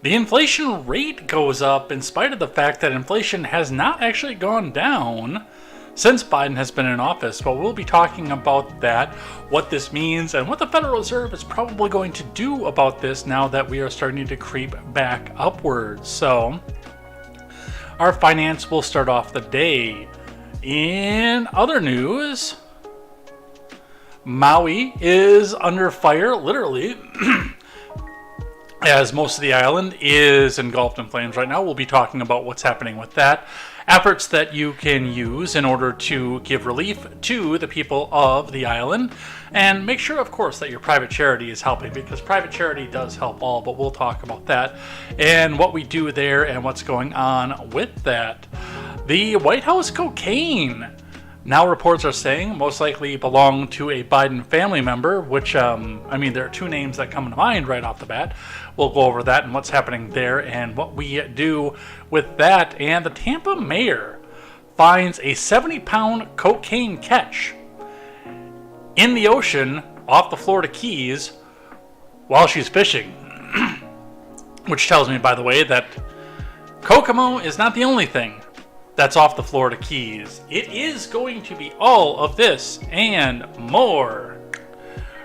The inflation rate goes up in spite of the fact that inflation has not actually gone down since Biden has been in office. But we'll be talking about that, what this means, and what the Federal Reserve is probably going to do about this now that we are starting to creep back upwards. So, our finance will start off the day. In other news, Maui is under fire, literally, as most of the island is engulfed in flames right now. We'll be talking about what's happening with that, efforts that you can use in order to give relief to the people of the island, and make sure, of course, that your private charity is helping, because private charity does help all, but we'll talk about that and what we do there and what's going on with that. The White House cocaine, now reports are saying, most likely belong to a Biden family member, which, there are two names that come to mind right off the bat. We'll go over that and what's happening there and what we do with that. And the Tampa mayor finds a 70-pound cocaine catch in the ocean off the Florida Keys while she's fishing. Which tells me, by the way, that Kokomo is not the only thing that's off the Florida Keys. It is going to be all of this and more.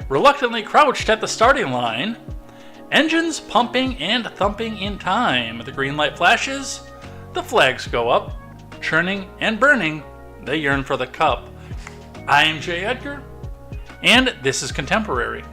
Reluctantly crouched at the starting line, engines pumping and thumping in time. The green light flashes, the flags go up, churning and burning, they yearn for the cup. I am Jay Edgar, and this is Contemporary.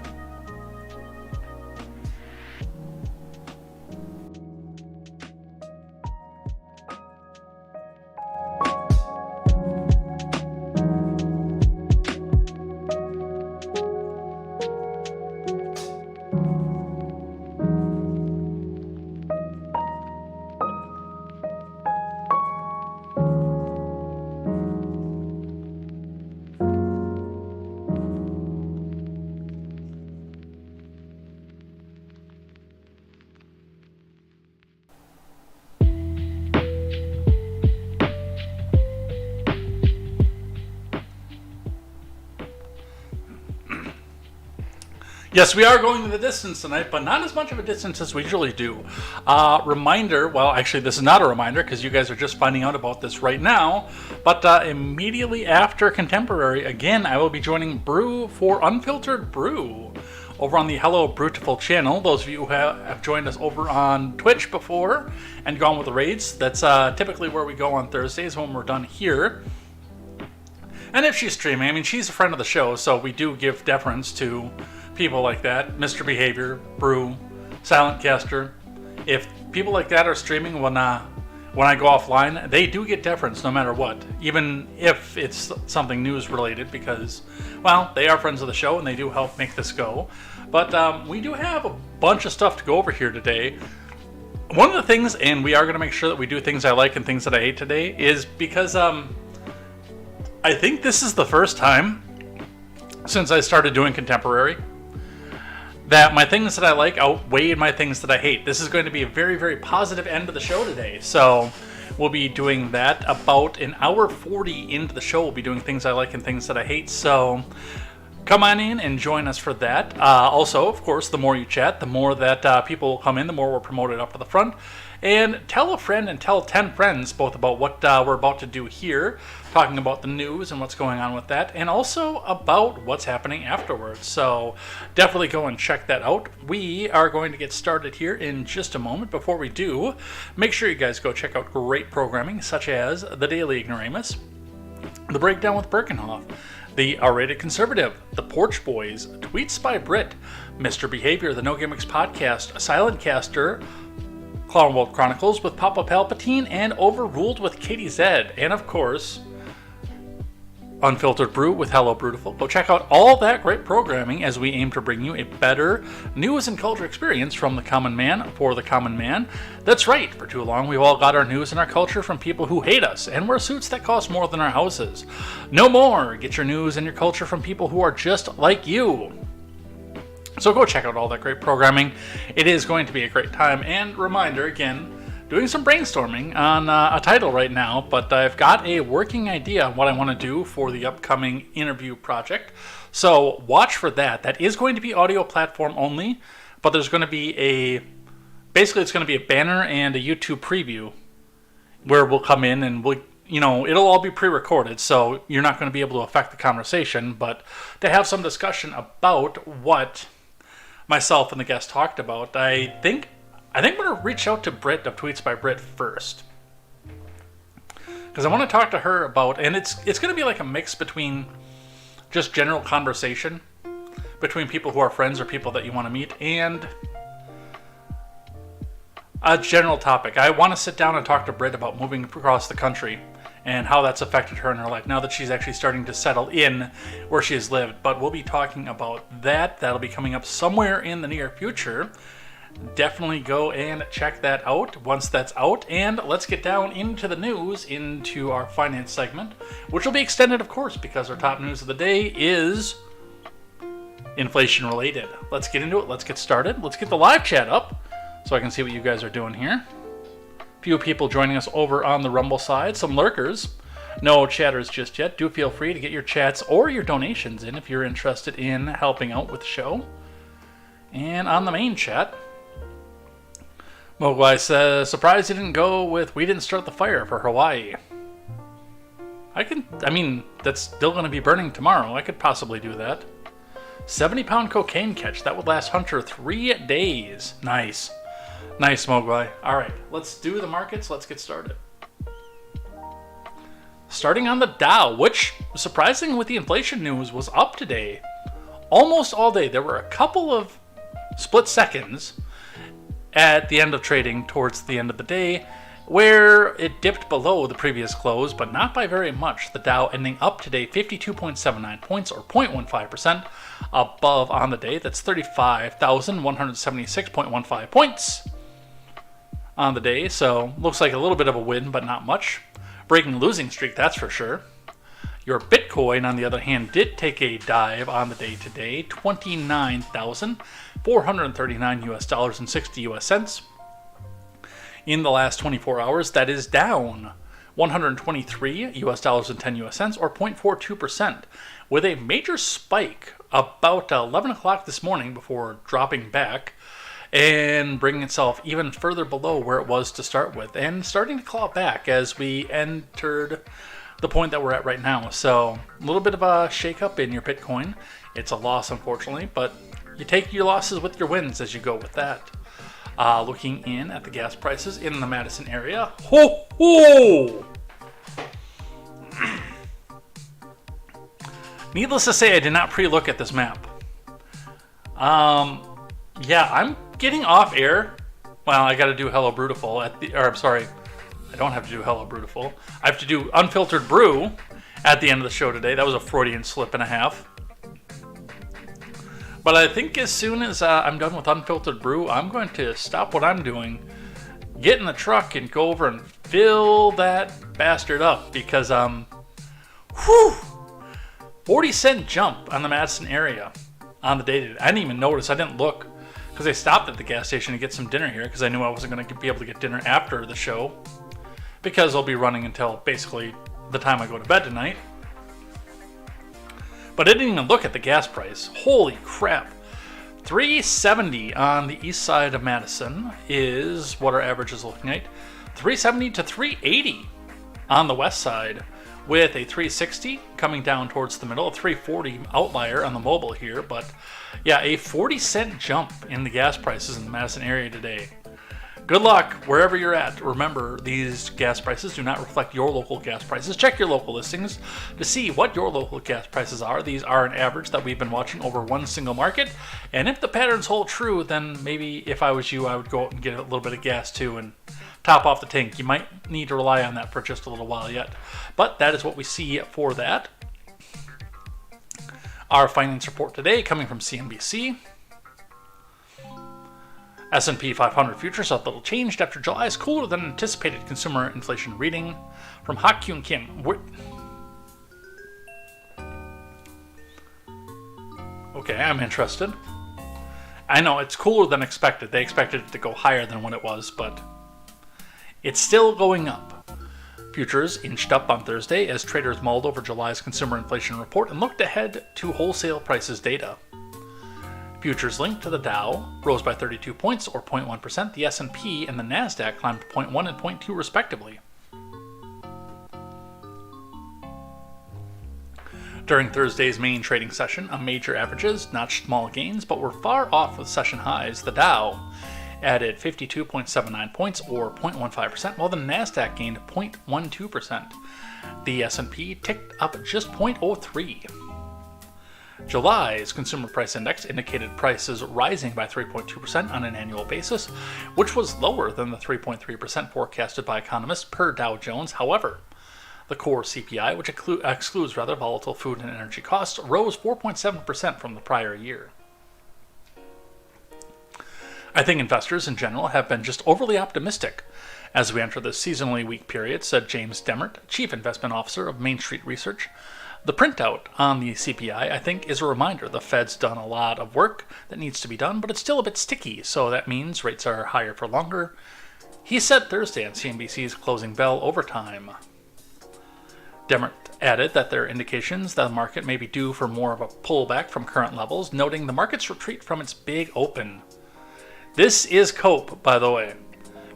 Yes, we are going the distance tonight, but not as much of a distance as we usually do. Reminder, well, actually, this is not a reminder because you guys are just finding out about this right now, but immediately after Contemporary, again, I will be joining Brew for Unfiltered Brew over on the Hello Brutiful channel. Those of you who have joined us over on Twitch before and gone with the raids, that's typically where we go on Thursdays when we're done here. And if she's streaming, she's a friend of the show, so we do give deference to people like that. Mr. Behavior, Brew, Silent Caster. If people like that are streaming when I go offline, they do get deference no matter what, even if it's something news related, because, well, they are friends of the show and they do help make this go. But we do have a bunch of stuff to go over here today. One of the things, and we are going to make sure that we do things I like and things that I hate today, is because I think this is the first time since I started doing Contemporary that my things that I like outweigh my things that I hate. This is going to be a very, very positive end of the show today. So we'll be doing that about an hour 40 into the show. We'll be doing things I like and things that I hate. So come on in and join us for that. Also, of course, the more you chat, the more that people will come in, the more we're promoted up to the front. And tell a friend and tell 10 friends both about what we're about to do here, talking about the news and what's going on with that, and also about what's happening afterwards. So definitely go and check that out. We are going to get started here in just a moment. Before we do, make sure you guys go check out great programming such as The Daily Ignoramus, The Breakdown with Birkenhoff, The R-Rated Conservative, The Porch Boys, Tweets by Brit, Mr. Behavior, The No Gimmicks Podcast, Silent Caster, Clown World Chronicles with Papa Palpatine, and Overruled with KTZed, and of course, Unfiltered Brew with Hello Brutiful. Go check out all that great programming as we aim to bring you a better news and culture experience from the common man for the common man. That's right, for too long we've all got our news and our culture from people who hate us and wear suits that cost more than our houses. No more! Get your news and your culture from people who are just like you. So go check out all that great programming. It is going to be a great time. And reminder, again, doing some brainstorming on a title right now, but I've got a working idea on what I want to do for the upcoming interview project. So watch for that. That is going to be audio platform only, but there's going to be a basically it's going to be a banner and a YouTube preview where we'll come in and it'll all be pre-recorded, so you're not going to be able to affect the conversation, but to have some discussion about what myself and the guest talked about, I think I'm going to reach out to Britt of Tweets by Britt first, because I want to talk to her about, and it's going to be like a mix between just general conversation between people who are friends or people that you want to meet, and a general topic. I want to sit down and talk to Britt about moving across the country and how that's affected her in her life now that she's actually starting to settle in where she has lived. But we'll be talking about that. That'll be coming up somewhere in the near future. Definitely go and check that out once that's out. And let's get down into the news, into our finance segment, which will be extended, of course, because our top news of the day is inflation related. Let's get into it. Let's get started. Let's get the live chat up so I can see what you guys are doing here. Few people joining us over on the Rumble side, some lurkers, no chatters just yet. Do feel free to get your chats or your donations in if you're interested in helping out with the show. And on the main chat, Mogwai says, surprised he didn't go with "We Didn't Start the Fire" for Hawaii. That's still going to be burning tomorrow. I could possibly do that. 70-pound cocaine catch. That would last Hunter 3 days. Nice. Nice, Mogwai. All right, let's do the markets. Let's get started. Starting on the Dow, which, surprising with the inflation news, was up today. Almost all day. There were a couple of split seconds at the end of trading towards the end of the day where it dipped below the previous close, but not by very much. The Dow ending up today 52.79 points, or 0.15% above on the day. That's 35,176.15 points on the day, so looks like a little bit of a win, but not much. Breaking losing streak, that's for sure. Your Bitcoin, on the other hand, did take a dive on the day today, $29,439 and 60 US cents. In the last 24 hours, that is down $123 and 10 US cents, or 0.42%, with a major spike about 11 o'clock this morning before dropping back and bringing itself even further below where it was to start with, and starting to claw back as we entered the point that we're at right now. So a little bit of a shake-up in your Bitcoin. It's a loss, unfortunately, but you take your losses with your wins as you go with that. Looking in at the gas prices in the Madison area. Ho ho! Needless to say, I did not pre-look at this map. Yeah, I'm getting off air. Well, I got to do Hello Brutiful I don't have to do Hello Brutiful. I have to do Unfiltered Brew at the end of the show today. That was a Freudian slip and a half. But I think as soon as I'm done with Unfiltered Brew, I'm going to stop what I'm doing, get in the truck, and go over and fill that bastard up, because 40-cent jump on the Madison area on the day. I didn't even notice. I didn't look because I stopped at the gas station to get some dinner here because I knew I wasn't going to be able to get dinner after the show because I'll be running until basically the time I go to bed tonight. But I didn't even look at the gas price. Holy crap. $3.70 on the east side of Madison is what our average is looking at. $3.70 to $3.80 on the west side, with a $3.60 coming down towards the middle, a $3.40 outlier on the mobile here. But yeah, a 40-cent jump in the gas prices in the Madison area today. Good luck wherever you're at. Remember, these gas prices do not reflect your local gas prices. Check your local listings to see what your local gas prices are. These are an average that we've been watching over one single market. And if the patterns hold true, then maybe if I was you, I would go out and get a little bit of gas too and top off the tank. You might need to rely on that for just a little while yet. But that is what we see for that. Our finance report today coming from CNBC. S&P 500 futures up a little changed after July's cooler than anticipated consumer inflation reading from Ha-Kyun Kim. Okay, I'm interested. I know it's cooler than expected. They expected it to go higher than what it was, but it's still going up. Futures inched up on Thursday as traders mulled over July's consumer inflation report and looked ahead to wholesale prices data. Futures linked to the Dow rose by 32 points, or 0.1%. The S&P and the Nasdaq climbed 0.1 and 0.2 respectively. During Thursday's main trading session, major averages notched small gains but were far off with session highs. The Dow added 52.79 points, or 0.15%, while the Nasdaq gained 0.12%. The S&P ticked up just 0.03. July's Consumer Price Index indicated prices rising by 3.2% on an annual basis, which was lower than the 3.3% forecasted by economists per Dow Jones. However, the core CPI, which excludes volatile food and energy costs, rose 4.7% from the prior year. I think investors in general have been just overly optimistic as we enter this seasonally weak period, said James Demmert, Chief Investment Officer of Main Street Research. The printout on the CPI, I think, is a reminder the Fed's done a lot of work that needs to be done, but it's still a bit sticky, so that means rates are higher for longer. He said Thursday on CNBC's Closing Bell Overtime. Demmert added that there are indications that the market may be due for more of a pullback from current levels, noting the market's retreat from its big open. This is cope, by the way,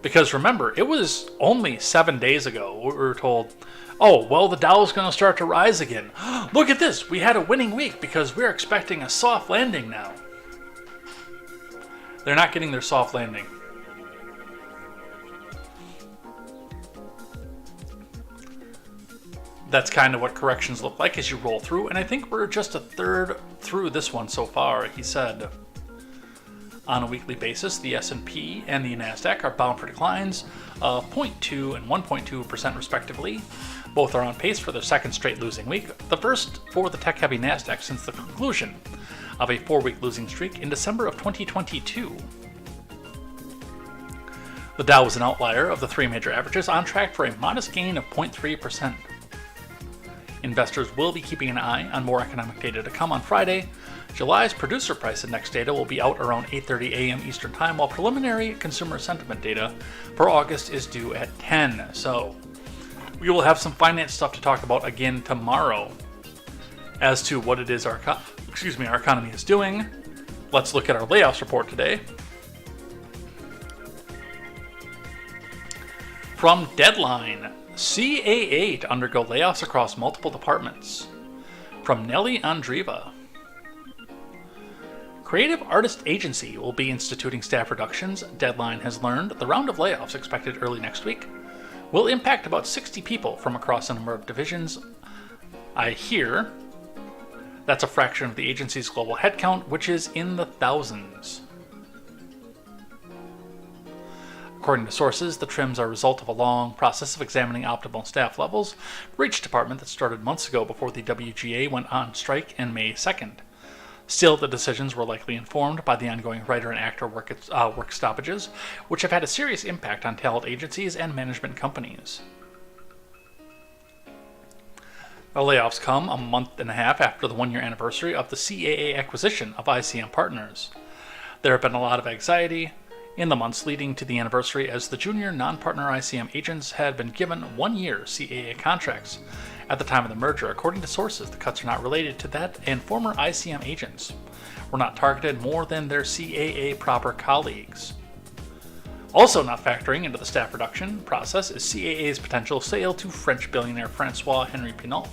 because remember, it was only 7 days ago we were told, oh, well, the Dow's going to start to rise again. Look at this, we had a winning week because we're expecting a soft landing now. They're not getting their soft landing. That's kind of what corrections look like as you roll through, and I think we're just a third through this one so far, he said. On a weekly basis, the S&P and the Nasdaq are bound for declines of 0.2 and 1.2% respectively. Both are on pace for their second straight losing week, the first for the tech-heavy Nasdaq since the conclusion of a 4-week losing streak in December of 2022. The Dow was an outlier of the three major averages, on track for a modest gain of 0.3%. Investors will be keeping an eye on more economic data to come on Friday. July's Producer Price Index data will be out around 8:30 a.m. Eastern Time, while preliminary consumer sentiment data for August is due at 10. So we will have some finance stuff to talk about again tomorrow as to what it is our economy is doing. Let's look at our layoffs report today. From Deadline, CAA to undergo layoffs across multiple departments. From Nelly Andriva. Creative Artist Agency will be instituting staff reductions. Deadline has learned the round of layoffs expected early next week will impact about 60 people from across a number of divisions. I hear that's a fraction of the agency's global headcount, which is in the thousands. According to sources, the trims are a result of a long process of examining optimal staff levels for each department that started months ago before the WGA went on strike on May 2nd. Still, the decisions were likely informed by the ongoing writer and actor work stoppages, which have had a serious impact on talent agencies and management companies. The layoffs come a month and a half after the one-year anniversary of the CAA acquisition of ICM Partners. There have been a lot of anxiety in the months leading to the anniversary, as the junior non-partner ICM agents had been given 1-year CAA contracts at the time of the merger. According to sources, the cuts are not related to that, and former ICM agents were not targeted more than their CAA proper colleagues. Also not factoring into the staff reduction process is CAA's potential sale to French billionaire Francois-Henri Pinault,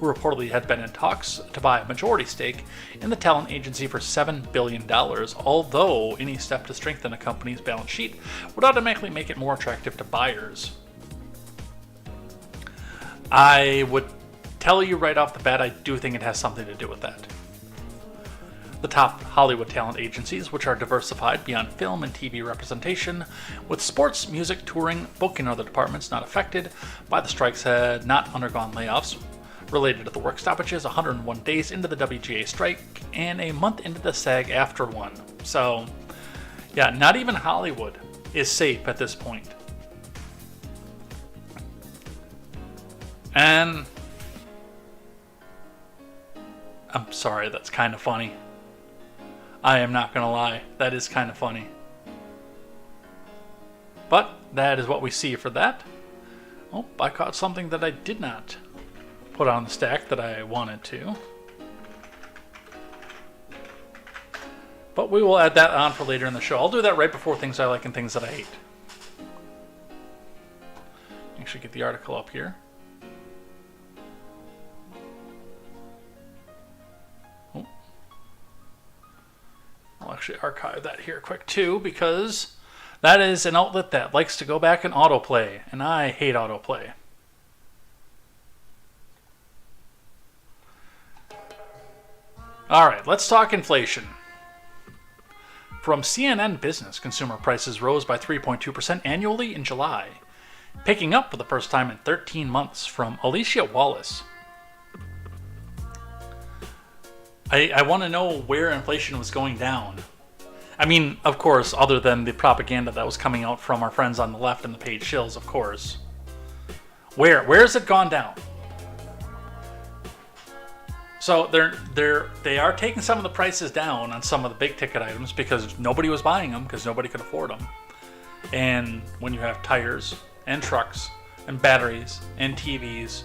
who reportedly had been in talks to buy a majority stake in the talent agency for $7 billion, although any step to strengthen a company's balance sheet would automatically make it more attractive to buyers. I would tell you right off the bat, I do think it has something to do with that. The top Hollywood talent agencies, which are diversified beyond film and TV representation, with sports, music, touring, booking, and other departments not affected by the strikes, had not undergone layoffs related to the work stoppages 101 days into the WGA strike and a month into the SAG after one. So, yeah, not even Hollywood is safe at this point. And I'm sorry, that's kind of funny. I am not going to lie, that is kind of funny. But that is what we see for that. Oh, I caught something that I did not put on the stack that I wanted to. But we will add that on for later in the show. I'll do that right before things I like and things that I hate. Actually get the article up here. Oh. I'll actually archive that here quick too, because that is an outlet that likes to go back and autoplay, and I hate autoplay. All right, let's talk inflation. From CNN Business, consumer prices rose by 3.2% annually in July, picking up for the first time in 13 months, from Alicia Wallace. I want to know where inflation was going down. I mean, of course, other than the propaganda that was coming out from our friends on the left and the paid shills, of course. Where has it gone down? So they are taking some of the prices down on some of the big ticket items because nobody was buying them because nobody could afford them. And when you have tires and trucks and batteries and TVs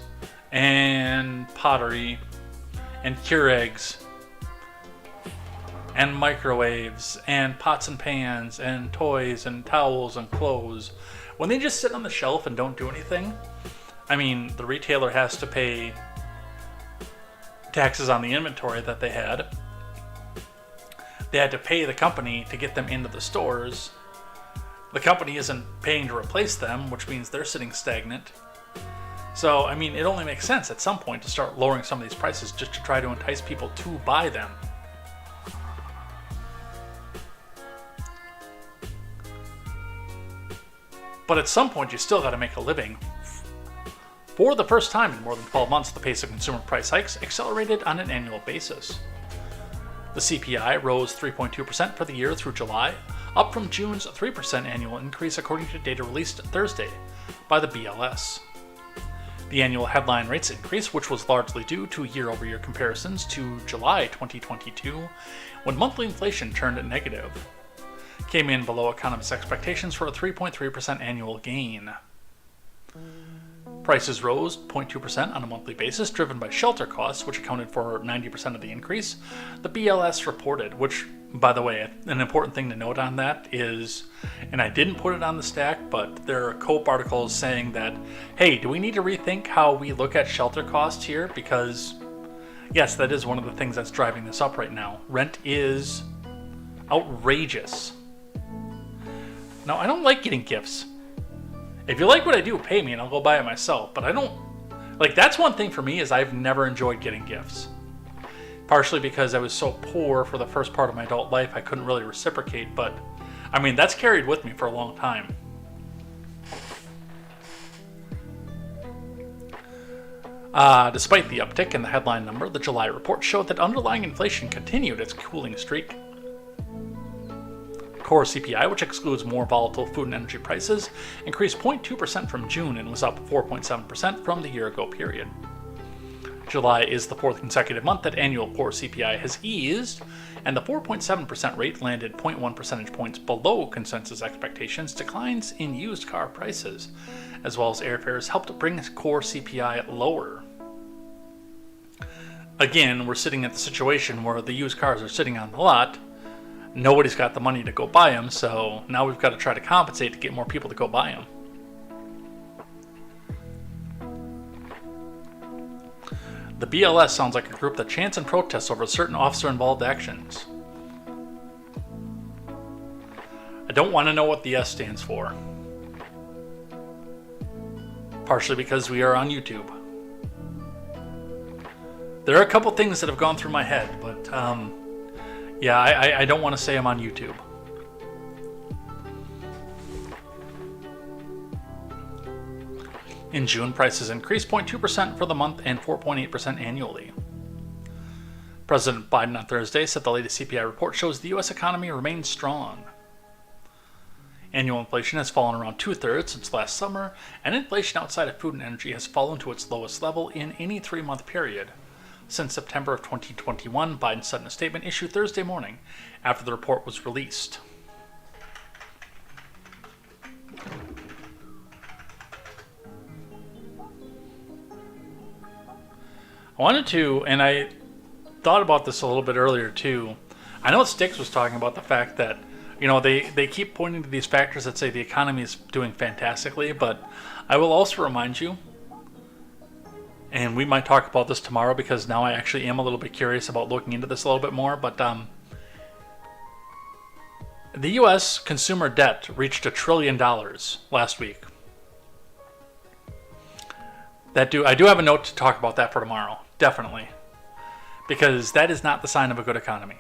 and pottery and Keurigs and microwaves and pots and pans and toys and towels and clothes, when they just sit on the shelf and don't do anything, I mean, the retailer has to pay taxes on the inventory that they had. They had to pay the company to get them into the stores. The company isn't paying to replace them, which means they're sitting stagnant. So, I mean, it only makes sense at some point to start lowering some of these prices just to try to entice people to buy them. But at some point, you still got to make a living. For the first time in more than 12 months, the pace of consumer price hikes accelerated on an annual basis. The CPI rose 3.2% for the year through July, up from June's 3% annual increase according to data released Thursday by the BLS. The annual headline rates increase, which was largely due to year-over-year comparisons to July 2022, when monthly inflation turned negative, came in below economists' expectations for a 3.3% annual gain. Prices rose 0.2% on a monthly basis, driven by shelter costs, which accounted for 90% of the increase, the BLS reported, which, by the way, an important thing to note on that is, and I didn't put it on the stack, but there are COPE articles saying that, hey, do we need to rethink how we look at shelter costs here? Because, yes, that is one of the things that's driving this up right now. Rent is outrageous. Now, I don't like getting gifts. If you like what I do, pay me and I'll go buy it myself. But I don't, like, that's one thing for me is I've never enjoyed getting gifts. Partially because I was so poor for the first part of my adult life, I couldn't really reciprocate. But, I mean, that's carried with me for a long time. Despite the uptick in the headline number, the July report showed that underlying inflation continued its cooling streak. Core CPI, which excludes more volatile food and energy prices, increased 0.2% from June and was up 4.7% from the year-ago period. July is the fourth consecutive month that annual core CPI has eased, and the 4.7% rate landed 0.1 percentage points below consensus expectations. Declines in used car prices, as well as airfares, helped bring core CPI lower. Again, we're sitting at the situation where the used cars are sitting on the lot. Nobody's got the money to go buy them, so now we've got to try to compensate to get more people to go buy them. The BLS sounds like a group that chants and protests over certain officer-involved actions. I don't want to know what the S stands for. Partially because we are on YouTube. There are a couple things that have gone through my head, but yeah, I don't want to say I'm on YouTube. In June, prices increased 0.2% for the month and 4.8% annually. President Biden on Thursday said the latest CPI report shows the U.S. economy remains strong. Annual inflation has fallen around 2/3 since last summer, and inflation outside of food and energy has fallen to its lowest level in any 3-month period since September of 2021, Biden said in a statement issued Thursday morning after the report was released. I wanted to, and I thought about this a little bit earlier too, I know Sticks was talking about the fact that, they keep pointing to these factors that say the economy is doing fantastically, but I will also remind you, and we might talk about this tomorrow because now I actually am a little bit curious about looking into this a little bit more, but the U.S. consumer debt reached $1 trillion last week. I do have a note to talk about that for tomorrow, definitely, because that is not the sign of a good economy.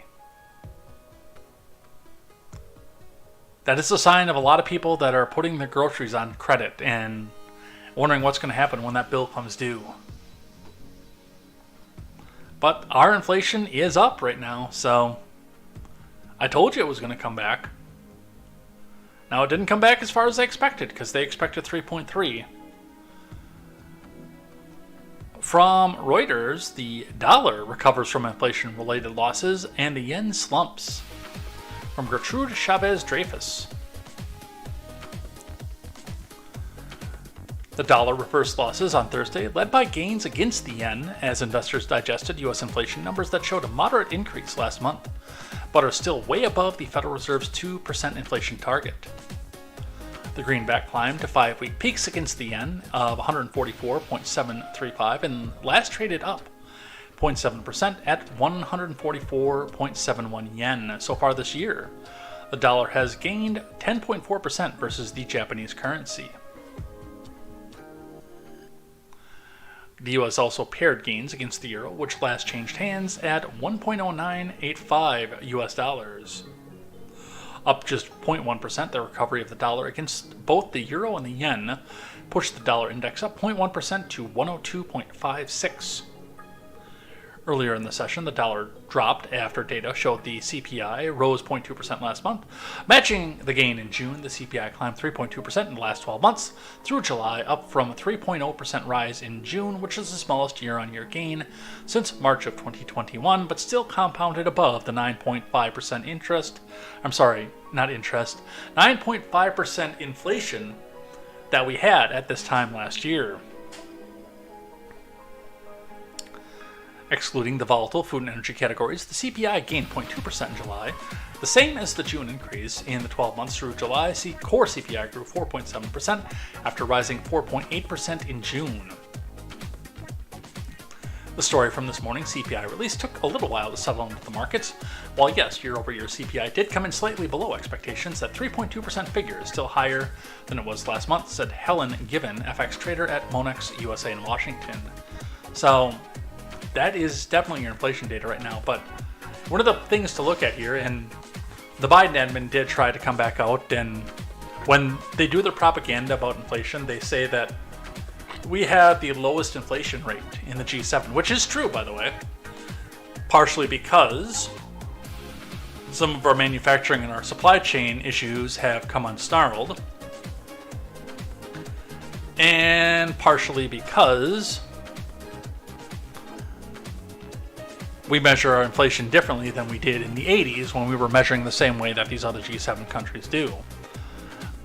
That is a sign of a lot of people that are putting their groceries on credit and wondering what's going to happen when that bill comes due. But our inflation is up right now, so I told you it was going to come back. Now, it didn't come back as far as they expected, because they expected 3.3. From Reuters, the dollar recovers from inflation-related losses, and the yen slumps. From Gertrude Chavez-Dreyfus. The dollar reversed losses on Thursday, led by gains against the yen as investors digested U.S. inflation numbers that showed a moderate increase last month, but are still way above the Federal Reserve's 2% inflation target. The greenback climbed to 5-week peaks against the yen of 144.735 and last traded up 0.7% at 144.71 yen so far this year. The dollar has gained 10.4% versus the Japanese currency. The U.S. also paired gains against the euro, which last changed hands at 1.0985 U.S. dollars. Up just 0.1%, the recovery of the dollar against both the euro and the yen pushed the dollar index up 0.1% to 102.56. Earlier in the session, the dollar dropped after data showed the CPI rose 0.2% last month. Matching the gain in June, the CPI climbed 3.2% in the last 12 months through July, up from a 3.0% rise in June, which is the smallest year-on-year gain since March of 2021, but still compounded above the 9.5% 9.5% inflation that we had at this time last year. Excluding the volatile food and energy categories, the CPI gained 0.2% in July, the same as the June increase. In the 12 months through July, core CPI grew 4.7% after rising 4.8% in June. The story from this morning's CPI release took a little while to settle into the markets. While yes, year-over-year CPI did come in slightly below expectations, that 3.2% figure is still higher than it was last month, said Helen Given, FX trader at Monex USA in Washington. So that is definitely your inflation data right now, but one of the things to look at here, and the Biden admin did try to come back out, and when they do their propaganda about inflation, they say that we had the lowest inflation rate in the G7, which is true, by the way, partially because some of our manufacturing and our supply chain issues have come unsnarled, and partially because we measure our inflation differently than we did in the 80s when we were measuring the same way that these other G7 countries do.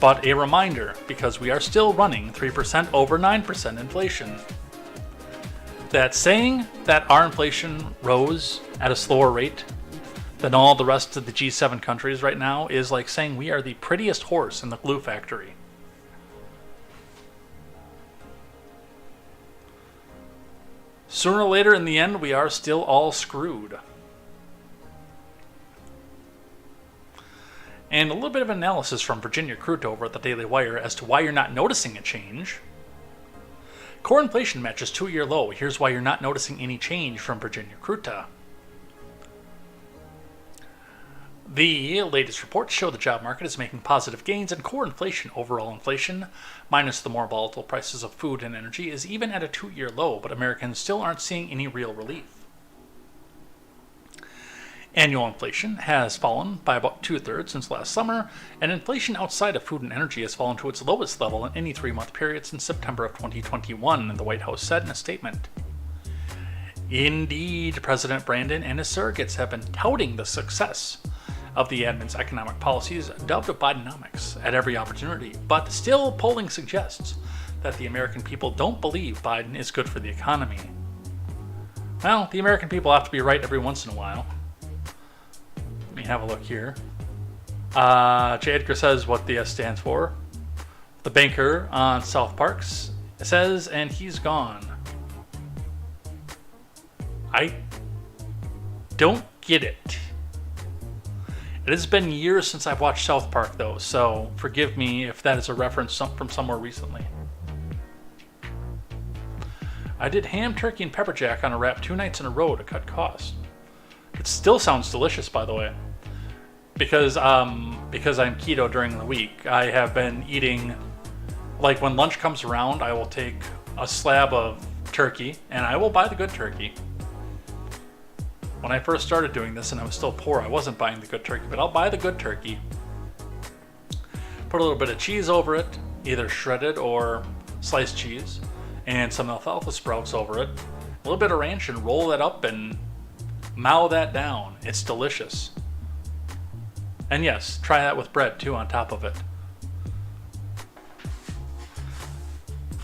But a reminder, because we are still running 3% over 9% inflation, that saying that our inflation rose at a slower rate than all the rest of the G7 countries right now is like saying we are the prettiest horse in the glue factory. Sooner or later, in the end, we are still all screwed. And a little bit of analysis from Virginia Cruto over at the Daily Wire as to why you're not noticing a change. Core inflation matches 2-year low. Here's why you're not noticing any change from Virginia Cruto. The latest reports show the job market is making positive gains, and core inflation, overall inflation, minus the more volatile prices of food and energy, is even at a 2-year low, but Americans still aren't seeing any real relief. Annual inflation has fallen by about 2/3 since last summer, and inflation outside of food and energy has fallen to its lowest level in any 3-month period since September of 2021, the White House said in a statement. Indeed, President Brandon and his surrogates have been touting the success of the admin's economic policies, dubbed Bidenomics, at every opportunity, but still polling suggests that the American people don't believe Biden is good for the economy. Well, the American people have to be right every once in a while. me have a look here. J. Edgar says what the S stands for. The banker on South Parks says, and he's gone. I don't get it. It has been years since I've watched South Park, though, so forgive me if that is a reference from somewhere recently. I did ham, turkey, and pepper jack on a wrap 2 nights in a row to cut costs. It still sounds delicious, by the way. Because I'm keto during the week, I have been eating, like when lunch comes around, I will take a slab of turkey, and I will buy the good turkey. When I first started doing this and I was still poor, I wasn't buying the good turkey, but I'll buy the good turkey. Put a little bit of cheese over it, either shredded or sliced cheese, and some alfalfa sprouts over it, a little bit of ranch, and roll that up and mow that down. It's delicious. And yes, try that with bread too on top of it.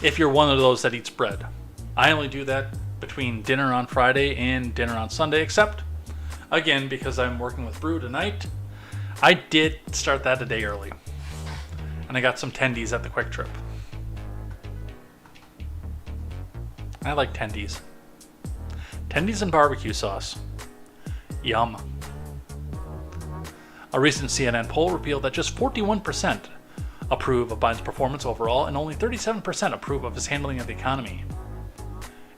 If you're one of those that eats bread. I only do that between dinner on Friday and dinner on Sunday, except, again, because I'm working with Brew tonight, I did start that a day early. And I got some tendies at the Quick Trip. I like tendies. Tendies and barbecue sauce. Yum. A recent CNN poll revealed that just 41% approve of Biden's performance overall, and only 37% approve of his handling of the economy.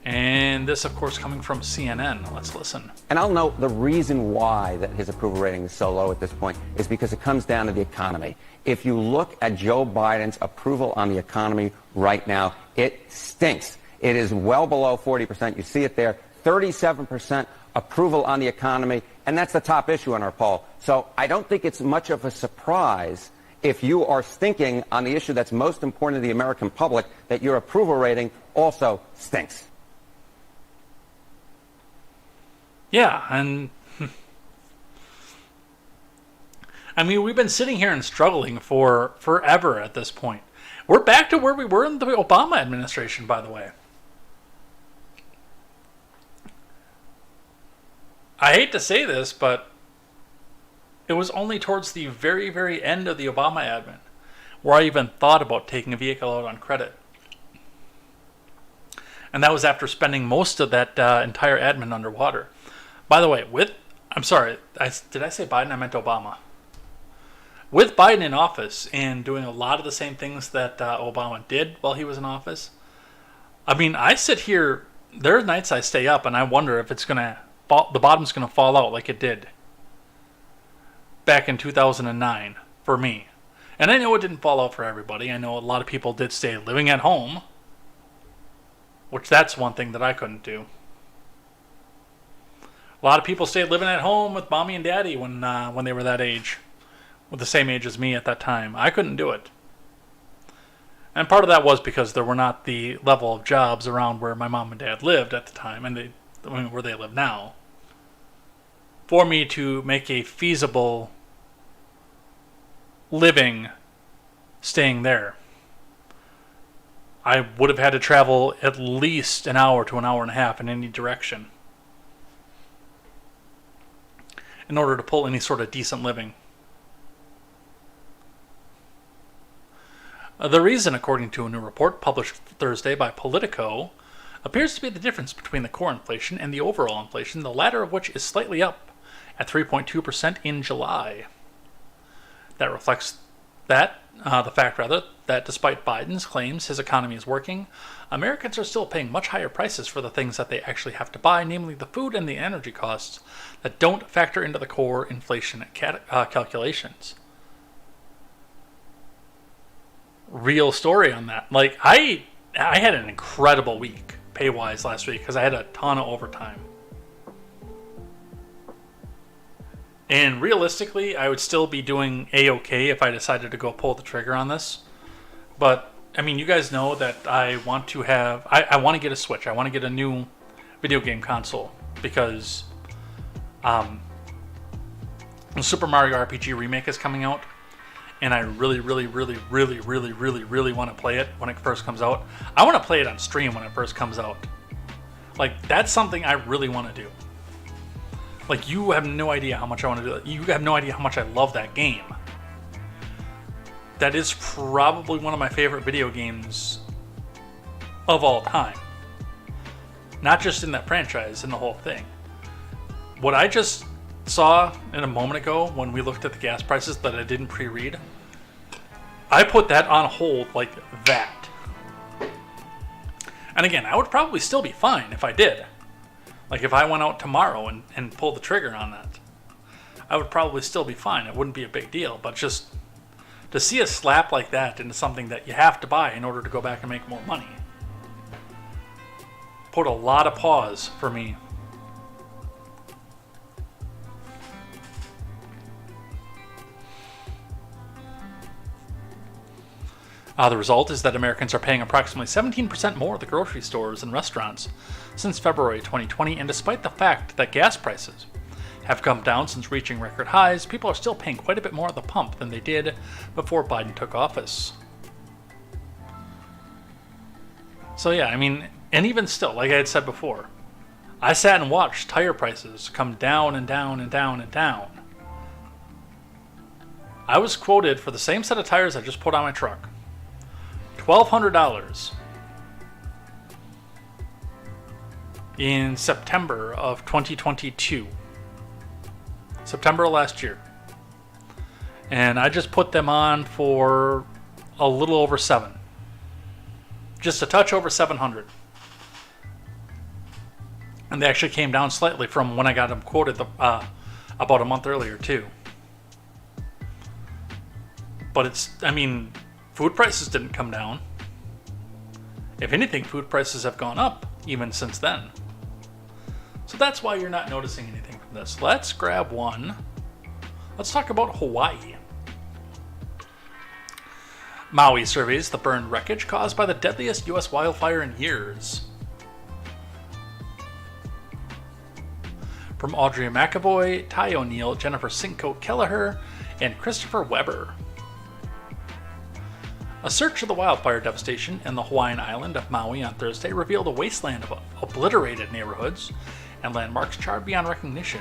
And this, of course, coming from CNN. Let's listen. And I'll note the reason why that his approval rating is so low at this point is because it comes down to the economy. If you look at Joe Biden's approval on the economy right now, it stinks. It is well below 40%. You see it there. 37% approval on the economy, and that's the top issue in our poll. So I don't think it's much of a surprise if you are stinking on the issue that's most important to the American public, that your approval rating also stinks. Yeah, and I mean, we've been sitting here and struggling for forever at this point. We're back to where we were in the Obama administration, by the way. I hate to say this, but it was only towards the very, very end of the Obama admin where I even thought about taking a vehicle out on credit. And that was after spending most of that entire admin underwater. By the way, I'm sorry, did I say Biden? I meant Obama. With Biden in office and doing a lot of the same things that Obama did while he was in office, I mean, I sit here, there are nights I stay up and I wonder if it's going to the bottom's going to fall out like it did back in 2009 for me. And I know it didn't fall out for everybody. I know a lot of people did stay living at home, which that's one thing that I couldn't do. A lot of people stayed living at home with mommy and daddy when they were that age, with the same age as me at that time. I couldn't do it. And part of that was because there were not the level of jobs around where my mom and dad lived at the time, and where they live now, for me to make a feasible living staying there. I would have had to travel at least an hour to an hour and a half in any direction in order to pull any sort of decent living. The reason, according to a new report published Thursday by Politico, appears to be the difference between the core inflation and the overall inflation, the latter of which is slightly up at 3.2% in July. That reflects the fact that despite Biden's claims his economy is working, Americans are still paying much higher prices for the things that they actually have to buy, namely the food and the energy costs that don't factor into the core inflation calculations. Real story on that. Like, I had an incredible week pay-wise last week because I had a ton of overtime. And realistically, I would still be doing A-okay if I decided to go pull the trigger on this. But, I mean, you guys know that I want to have... I want to get a Switch. I want to get a new video game console. Because the Super Mario RPG Remake is coming out. And I really, really, really, really, really, really, really want to play it when it first comes out. I want to play it on stream when it first comes out. Like, that's something I really want to do. Like, you have no idea how much I want to do that. You have no idea how much I love that game. That is probably one of my favorite video games of all time. Not just in that franchise, in the whole thing. What I just saw in a moment ago when we looked at the gas prices that I didn't pre-read, I put that on hold like that. And again, I would probably still be fine if I did. Like if I went out tomorrow and pulled the trigger on that, I would probably still be fine. It wouldn't be a big deal. But just to see a slap like that into something that you have to buy in order to go back and make more money, put a lot of pause for me. The result is that Americans are paying approximately 17% more at the grocery stores and restaurants since February 2020, and despite the fact that gas prices have come down since reaching record highs, people are still paying quite a bit more at the pump than they did before Biden took office. So yeah, I mean, and even still, like I had said before, I sat and watched tire prices come down and down and down and down. I was quoted for the same set of tires I just put on my truck, $1,200 in September of 2022. September of last year. And I just put them on for a little over $7. Just a touch over $700. And they actually came down slightly from when I got them quoted about a month earlier too. But it's, I mean, food prices didn't come down. If anything, food prices have gone up even since then. So that's why you're not noticing anything from this. Let's grab one. Let's talk about Hawaii. Maui surveys the burned wreckage caused by the deadliest U.S. wildfire in years. From Audrey McAvoy, Ty O'Neill, Jennifer Cinco Kelleher, and Christopher Weber. A search of the wildfire devastation in the Hawaiian island of Maui on Thursday revealed a wasteland of obliterated neighborhoods and landmarks charred beyond recognition,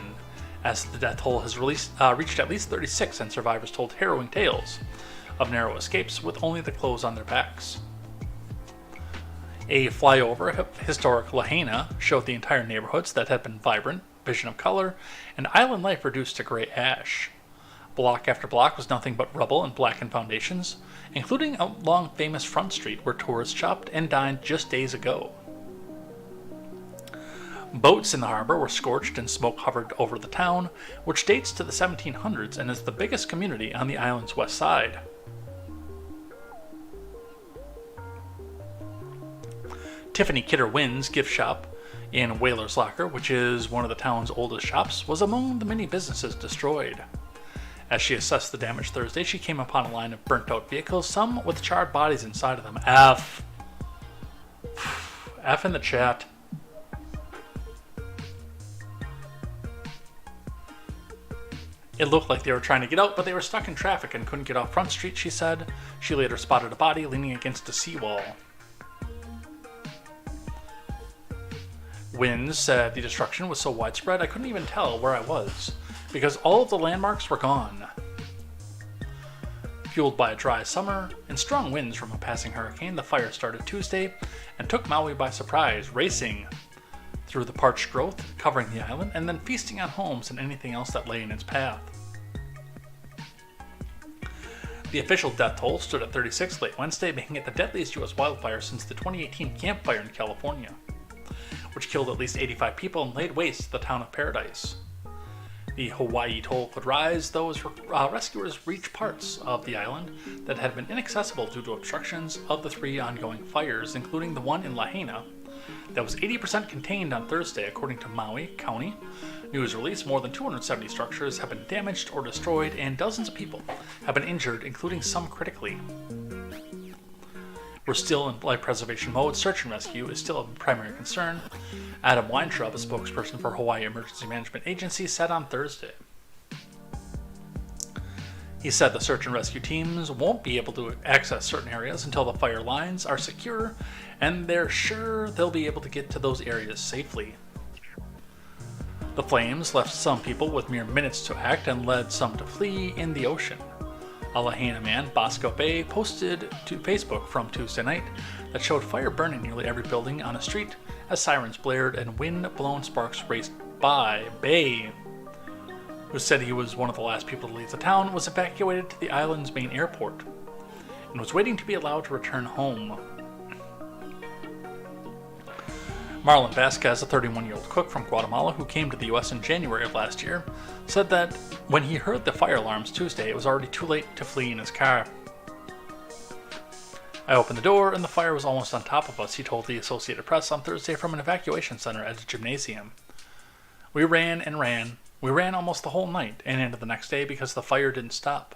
as the death toll has reached at least 36, and survivors told harrowing tales of narrow escapes with only the clothes on their backs. A flyover of historic Lahaina showed the entire neighborhoods that had been vibrant, vision of color, and island life reduced to gray ash. Block after block was nothing but rubble and blackened foundations, including along famous Front Street where tourists shopped and dined just days ago. Boats in the harbor were scorched and smoke hovered over the town, which dates to the 1700s and is the biggest community on the island's west side. Tiffany Kidder Wynn's gift shop in Whaler's Locker, which is one of the town's oldest shops, was among the many businesses destroyed. As she assessed the damage Thursday, she came upon a line of burnt-out vehicles, some with charred bodies inside of them. F in the chat. It looked like they were trying to get out, but they were stuck in traffic and couldn't get off Front Street, she said. She later spotted a body leaning against a seawall. Wynn said the destruction was so widespread I couldn't even tell where I was, because all of the landmarks were gone. Fueled by a dry summer and strong winds from a passing hurricane, the fire started Tuesday and took Maui by surprise, racing through the parched growth covering the island and then feasting on homes and anything else that lay in its path. The official death toll stood at 36 late Wednesday, making it the deadliest U.S. wildfire since the 2018 Camp Fire in California, which killed at least 85 people and laid waste the town of Paradise. The Hawaii toll could rise, though, as rescuers reached parts of the island that had been inaccessible due to obstructions of the 3 ongoing fires, including the one in Lahaina that was 80% contained on Thursday, according to Maui County news release. More than 270 structures have been damaged or destroyed, and dozens of people have been injured, including some critically. We're still in life preservation mode. Search and rescue is still a primary concern, Adam Weintraub, a spokesperson for Hawaii Emergency Management Agency, said on Thursday. He said the search and rescue teams won't be able to access certain areas until the fire lines are secure, and they're sure they'll be able to get to those areas safely. The flames left some people with mere minutes to act and led some to flee in the ocean. A Lahaina man, Bosco Bay, posted to Facebook from Tuesday night that showed fire burning nearly every building on a street as sirens blared and wind-blown sparks raced by. Bay, who said he was one of the last people to leave the town, was evacuated to the island's main airport and was waiting to be allowed to return home. Marlon Vasquez, a 31-year-old cook from Guatemala who came to the U.S. in January of last year, said that when he heard the fire alarms Tuesday, it was already too late to flee in his car. I opened the door and the fire was almost on top of us, he told the Associated Press on Thursday from an evacuation center at a gymnasium. We ran and ran. We ran almost the whole night and into the next day because the fire didn't stop.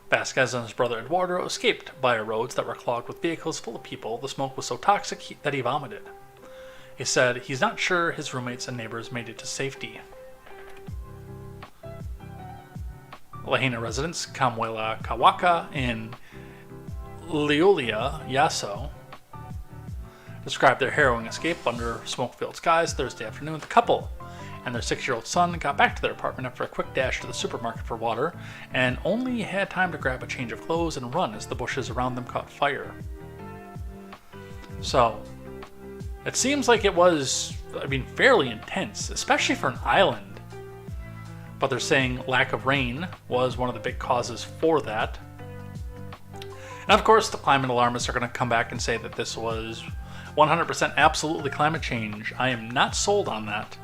Vasquez and his brother Eduardo escaped via roads that were clogged with vehicles full of people. The smoke was so toxic that he vomited. He said he's not sure his roommates and neighbors made it to safety. Lahaina residents Kamuela Kawaka and Liulia Yaso described their harrowing escape under smoke-filled skies Thursday afternoon. The couple and their 6-year-old son got back to their apartment after a quick dash to the supermarket for water and only had time to grab a change of clothes and run as the bushes around them caught fire. So, it seems like it was, fairly intense, especially for an island. But they're saying lack of rain was one of the big causes for that. And of course, the climate alarmists are going to come back and say that this was 100% absolutely climate change. I am not sold on that.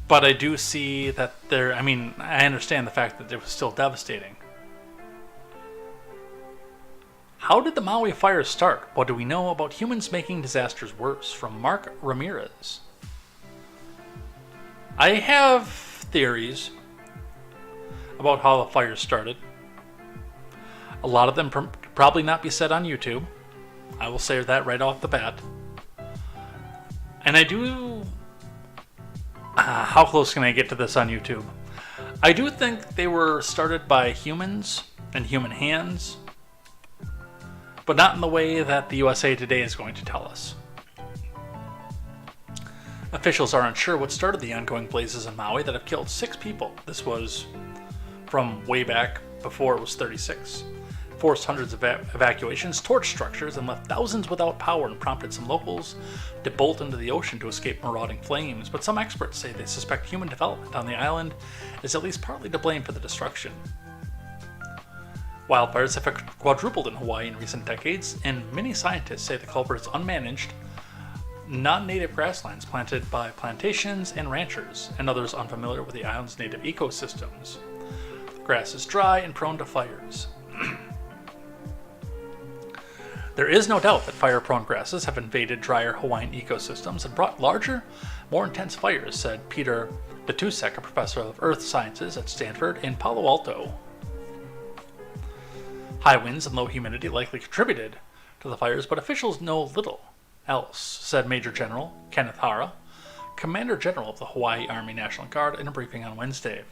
But I do see that I understand the fact that it was still devastating. How did the Maui fire start? What do we know about humans making disasters worse? From Mark Ramirez. I have theories about how the fire started. A lot of them probably not be said on YouTube. I will say that right off the bat. And I do... how close can I get to this on YouTube? I do think they were started by humans and human hands, but not in the way that the USA Today is going to tell us. Officials are unsure what started the ongoing blazes in Maui that have killed 6 people. This was from way back before it was 36. Forced hundreds of evacuations, torched structures, and left thousands without power and prompted some locals to bolt into the ocean to escape marauding flames. But some experts say they suspect human development on the island is at least partly to blame for the destruction. Wildfires have quadrupled in Hawaii in recent decades, and many scientists say the culprit is unmanaged, non-native grasslands planted by plantations and ranchers, and others unfamiliar with the island's native ecosystems. The grass is dry and prone to fires. There is no doubt that fire-prone grasses have invaded drier Hawaiian ecosystems and brought larger, more intense fires, said Peter Betusek, a professor of earth sciences at Stanford in Palo Alto. High winds and low humidity likely contributed to the fires, but officials know little else, said Major General Kenneth Hara, Commander General of the Hawaii Army National Guard, in a briefing on Wednesday.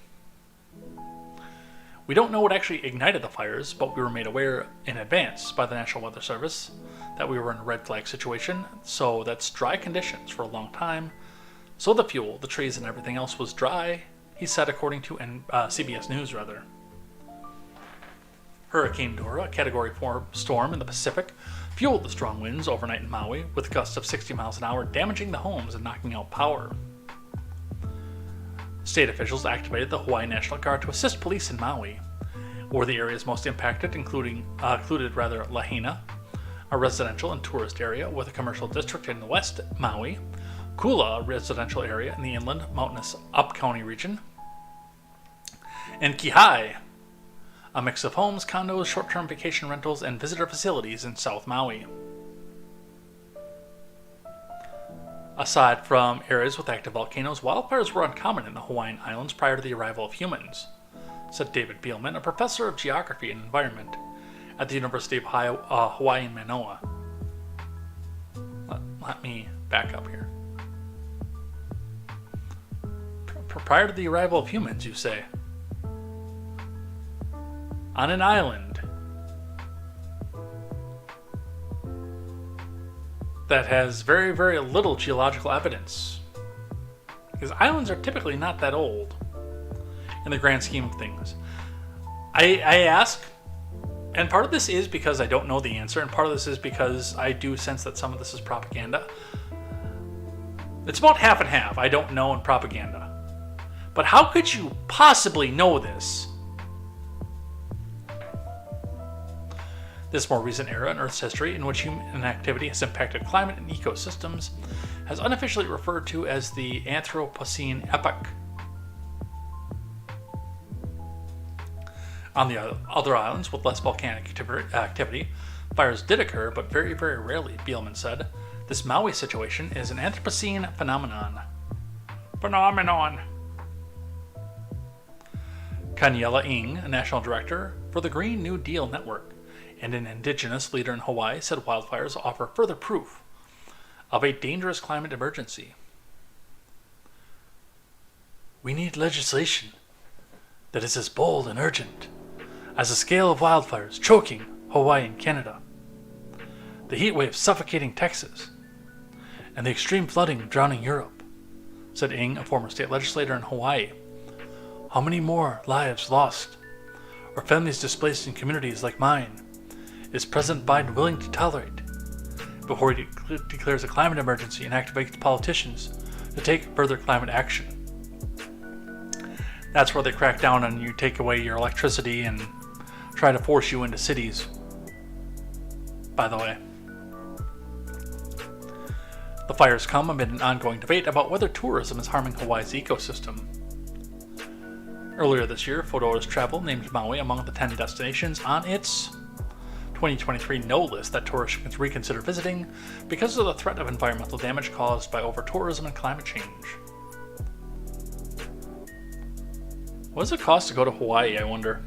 We don't know what actually ignited the fires, but we were made aware in advance by the National Weather Service that we were in a red flag situation, so that's dry conditions for a long time. So the fuel, the trees, and everything else was dry, he said, according to CBS News, Hurricane Dora, a Category 4 storm in the Pacific, fueled the strong winds overnight in Maui, with gusts of 60 miles an hour damaging the homes and knocking out power. State officials activated the Hawaii National Guard to assist police in Maui, where the areas most impacted included Lahaina, a residential and tourist area with a commercial district in the west Maui, Kula, a residential area in the inland mountainous up-county region, and Kihei, a mix of homes, condos, short-term vacation rentals, and visitor facilities in South Maui. Aside from areas with active volcanoes, wildfires were uncommon in the Hawaiian Islands prior to the arrival of humans, said David Beelman, a professor of geography and environment at the University of Hawaii in Manoa. Let me back up here. Prior to the arrival of humans, you say? On an island. that has very, very little geological evidence. Because islands are typically not that old in the grand scheme of things. I ask, and part of this is because I don't know the answer, and part of this is because I do sense that some of this is propaganda. It's about half and half, I don't know, and propaganda. But how could you possibly know this? This more recent era in Earth's history in which human activity has impacted climate and ecosystems has unofficially referred to as the Anthropocene epoch. On the other islands with less volcanic activity, fires did occur, but very, very rarely, Bielman said. This Maui situation is an Anthropocene phenomenon. Kaniela Ng, a national director for the Green New Deal Network and an indigenous leader in Hawaii, said wildfires offer further proof of a dangerous climate emergency. We need legislation that is as bold and urgent as the scale of wildfires choking Hawaii and Canada, the heat wave suffocating Texas, and the extreme flooding drowning Europe, said Ng, a former state legislator in Hawaii. How many more lives lost, or families displaced in communities like mine, is President Biden willing to tolerate before he declares a climate emergency and activates politicians to take further climate action? That's where they crack down on you, take away your electricity, and try to force you into cities, by the way. The fires come amid an ongoing debate about whether tourism is harming Hawaii's ecosystem. Earlier this year, Photos Travel named Maui among the 10 destinations on its 2023 no list that tourists should reconsider visiting because of the threat of environmental damage caused by over-tourism and climate change. What does it cost to go to Hawaii, I wonder?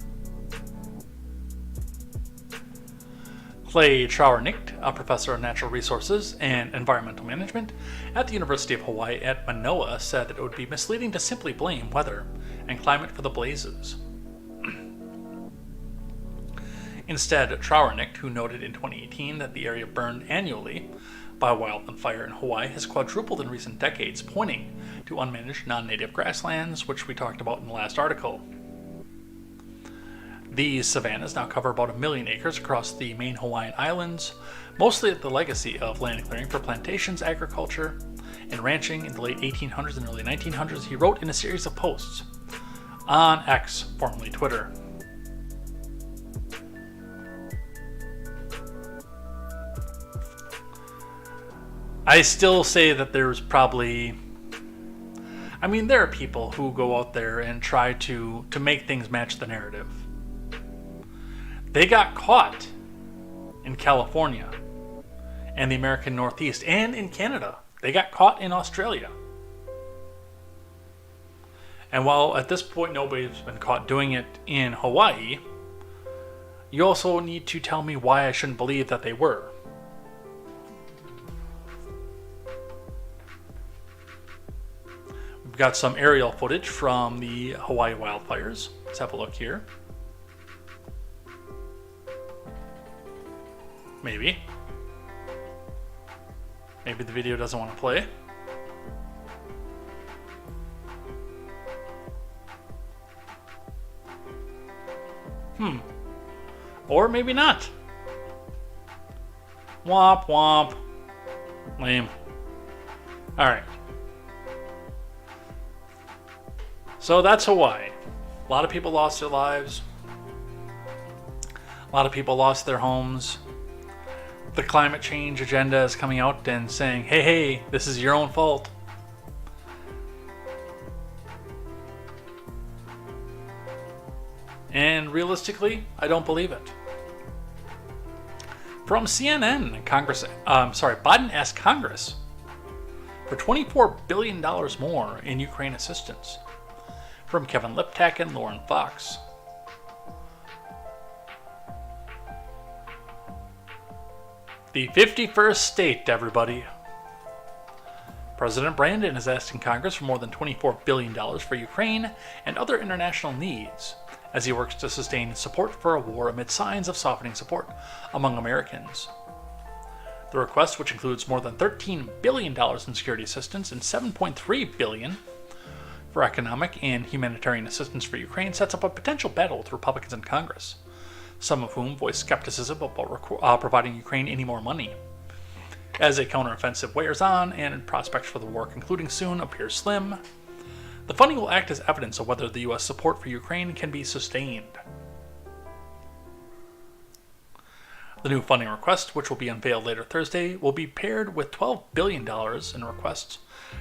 Clay Trauernicht, a professor of natural resources and environmental management at the University of Hawaii at Manoa, said that it would be misleading to simply blame weather and climate for the blazes. Instead, Trauernicht, who noted in 2018 that the area burned annually by wildfire in Hawaii has quadrupled in recent decades, pointing to unmanaged non-native grasslands, which we talked about in the last article. These savannas now cover about 1 million acres across the main Hawaiian islands, mostly the legacy of land clearing for plantations, agriculture, and ranching in the late 1800s and early 1900s, he wrote in a series of posts on X, formerly Twitter. I still say that there's probably... there are people who go out there and try to make things match the narrative. They got caught in California and the American Northeast and in Canada. They got caught in Australia. And while at this point nobody's been caught doing it in Hawaii, you also need to tell me why I shouldn't believe that they were. We've got some aerial footage from the Hawaii wildfires. Let's have a look here. Maybe. Maybe the video doesn't want to play. Or maybe not. Womp womp. Lame. Alright. So that's Hawaii. A lot of people lost their lives. A lot of people lost their homes. The climate change agenda is coming out and saying, hey, this is your own fault. And realistically, I don't believe it. From CNN, Biden asked Congress for $24 billion more in Ukraine assistance. From Kevin Liptak and Lauren Fox. The 51st state, everybody. President Brandon is asking Congress for more than $24 billion for Ukraine and other international needs as he works to sustain support for a war amid signs of softening support among Americans. The request, which includes more than $13 billion in security assistance and $7.3 billion for economic and humanitarian assistance for Ukraine, sets up a potential battle with Republicans in Congress, some of whom voiced skepticism about providing Ukraine any more money. As a counteroffensive wears on and prospects for the war concluding soon appear slim, the funding will act as evidence of whether the U.S. support for Ukraine can be sustained. The new funding request, which will be unveiled later Thursday, will be paired with $12 billion in requests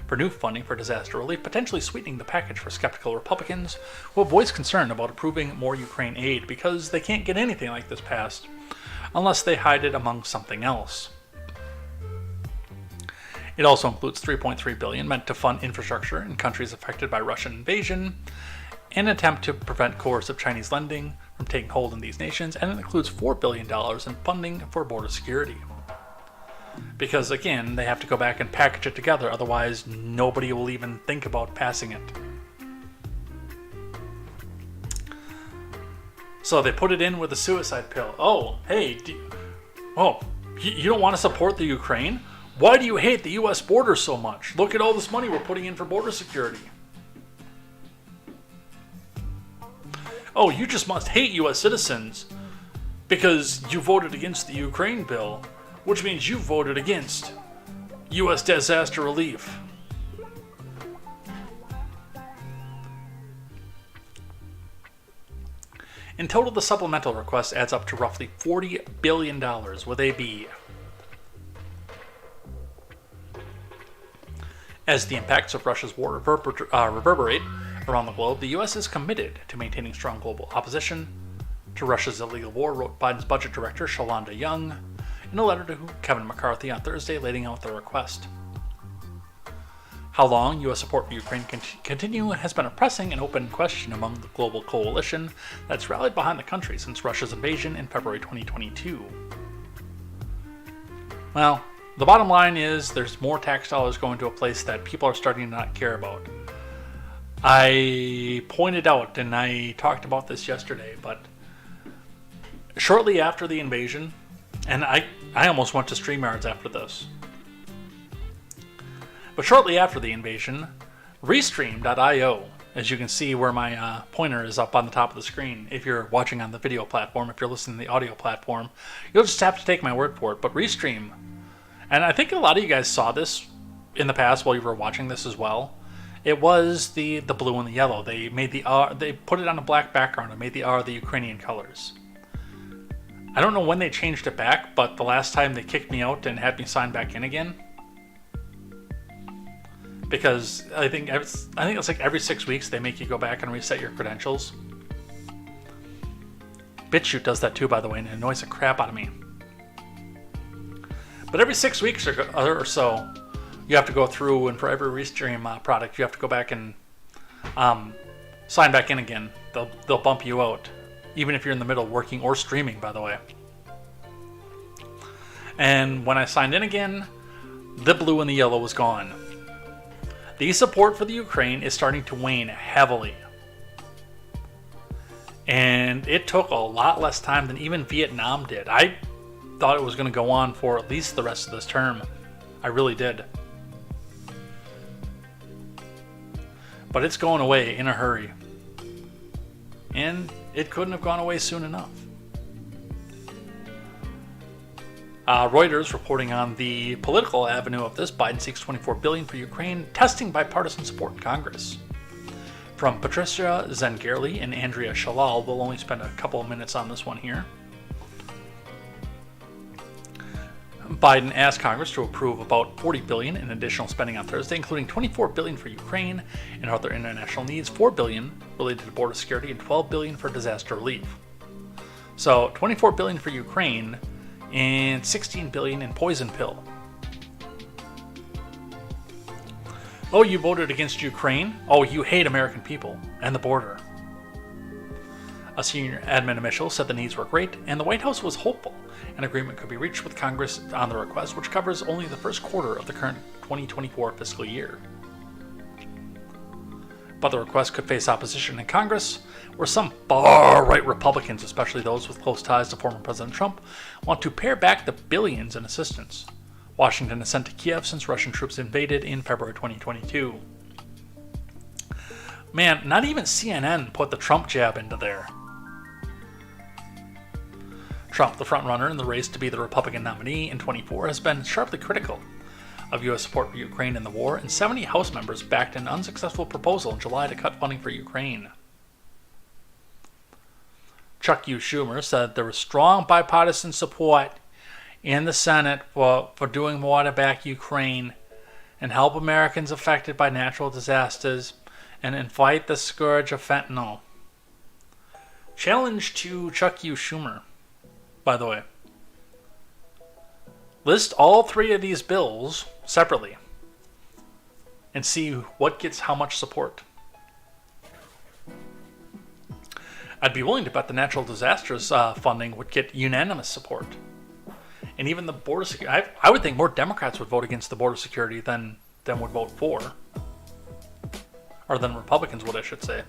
for new funding for disaster relief, potentially sweetening the package for skeptical Republicans who have voiced concern about approving more Ukraine aid because they can't get anything like this passed unless they hide it among something else. It also includes $3.3 billion meant to fund infrastructure in countries affected by Russian invasion, an attempt to prevent coercive Chinese lending from taking hold in these nations, and it includes $4 billion in funding for border security. Because again, they have to go back and package it together, otherwise nobody will even think about passing it. So they put it in with a suicide pill. Oh, hey, you don't want to support the Ukraine? Why do you hate the U.S. border so much? Look at all this money we're putting in for border security. Oh, you just must hate U.S. citizens because you voted against the Ukraine bill, which means you voted against U.S. disaster relief. In total, the supplemental request adds up to roughly $40 billion with a B. As the impacts of Russia's war reverberate around the globe, the U.S. is committed to maintaining strong global opposition to Russia's illegal war, wrote Biden's budget director, Shalanda Young, in a letter to Kevin McCarthy on Thursday, laying out their request. How long U.S. support for Ukraine can continue has been a pressing and open question among the global coalition that's rallied behind the country since Russia's invasion in February 2022. Well, the bottom line is there's more tax dollars going to a place that people are starting to not care about. I pointed out, and I talked about this yesterday, but shortly after the invasion, and I almost went to StreamYards after this, but shortly after the invasion, Restream.io, as you can see where my pointer is up on the top of the screen, if you're watching on the video platform, if you're listening to the audio platform, you'll just have to take my word for it, but Restream, and I think a lot of you guys saw this in the past while you were watching this as well. It was the blue and the yellow. They made the R, they put it on a black background and made the R the Ukrainian colors. I don't know when they changed it back, but the last time they kicked me out and had me sign back in again. Because I think it's like every 6 weeks they make you go back and reset your credentials. BitChute does that too, by the way, and it annoys the crap out of me. But every 6 weeks or so, you have to go through, and for every Restream product, you have to go back and sign back in again. They'll bump you out, even if you're in the middle working or streaming, by the way. And when I signed in again, the blue and the yellow was gone. The support for the Ukraine is starting to wane heavily. And it took a lot less time than even Vietnam did. I thought it was going to go on for at least the rest of this term. I really did. But it's going away in a hurry. And it couldn't have gone away soon enough. Reuters reporting on the political avenue of this. Biden seeks $24 billion for Ukraine, testing bipartisan support in Congress. From Patricia Zengerli and Andrea Shalal, we'll only spend a couple of minutes on this one here. Biden asked Congress to approve about $40 billion in additional spending on Thursday, including $24 billion for Ukraine and other international needs, $4 billion related to border security, and $12 billion for disaster relief. So $24 billion for Ukraine and $16 billion in poison pill. Oh, you voted against Ukraine? Oh, you hate American people and the border. A senior admin official said the needs were great, and the White House was hopeful an agreement could be reached with Congress on the request, which covers only the first quarter of the current 2024 fiscal year. But the request could face opposition in Congress, where some far-right Republicans, especially those with close ties to former President Trump, want to pare back the billions in assistance Washington has sent to Kiev since Russian troops invaded in February 2022. Man, not even CNN put the Trump jab into there. Trump, the frontrunner in the race to be the Republican nominee in 24, has been sharply critical of U.S. support for Ukraine in the war, and 70 House members backed an unsuccessful proposal in July to cut funding for Ukraine. Chuck U. Schumer said there was strong bipartisan support in the Senate for doing more to back Ukraine and help Americans affected by natural disasters and fight the scourge of fentanyl. Challenge to Chuck U. Schumer, by the way. List all three of these bills separately and see what gets how much support. I'd be willing to bet the natural disasters funding would get unanimous support. And even the border security, I would think more Democrats would vote against the border security than would vote for. Or than Republicans would, I should say.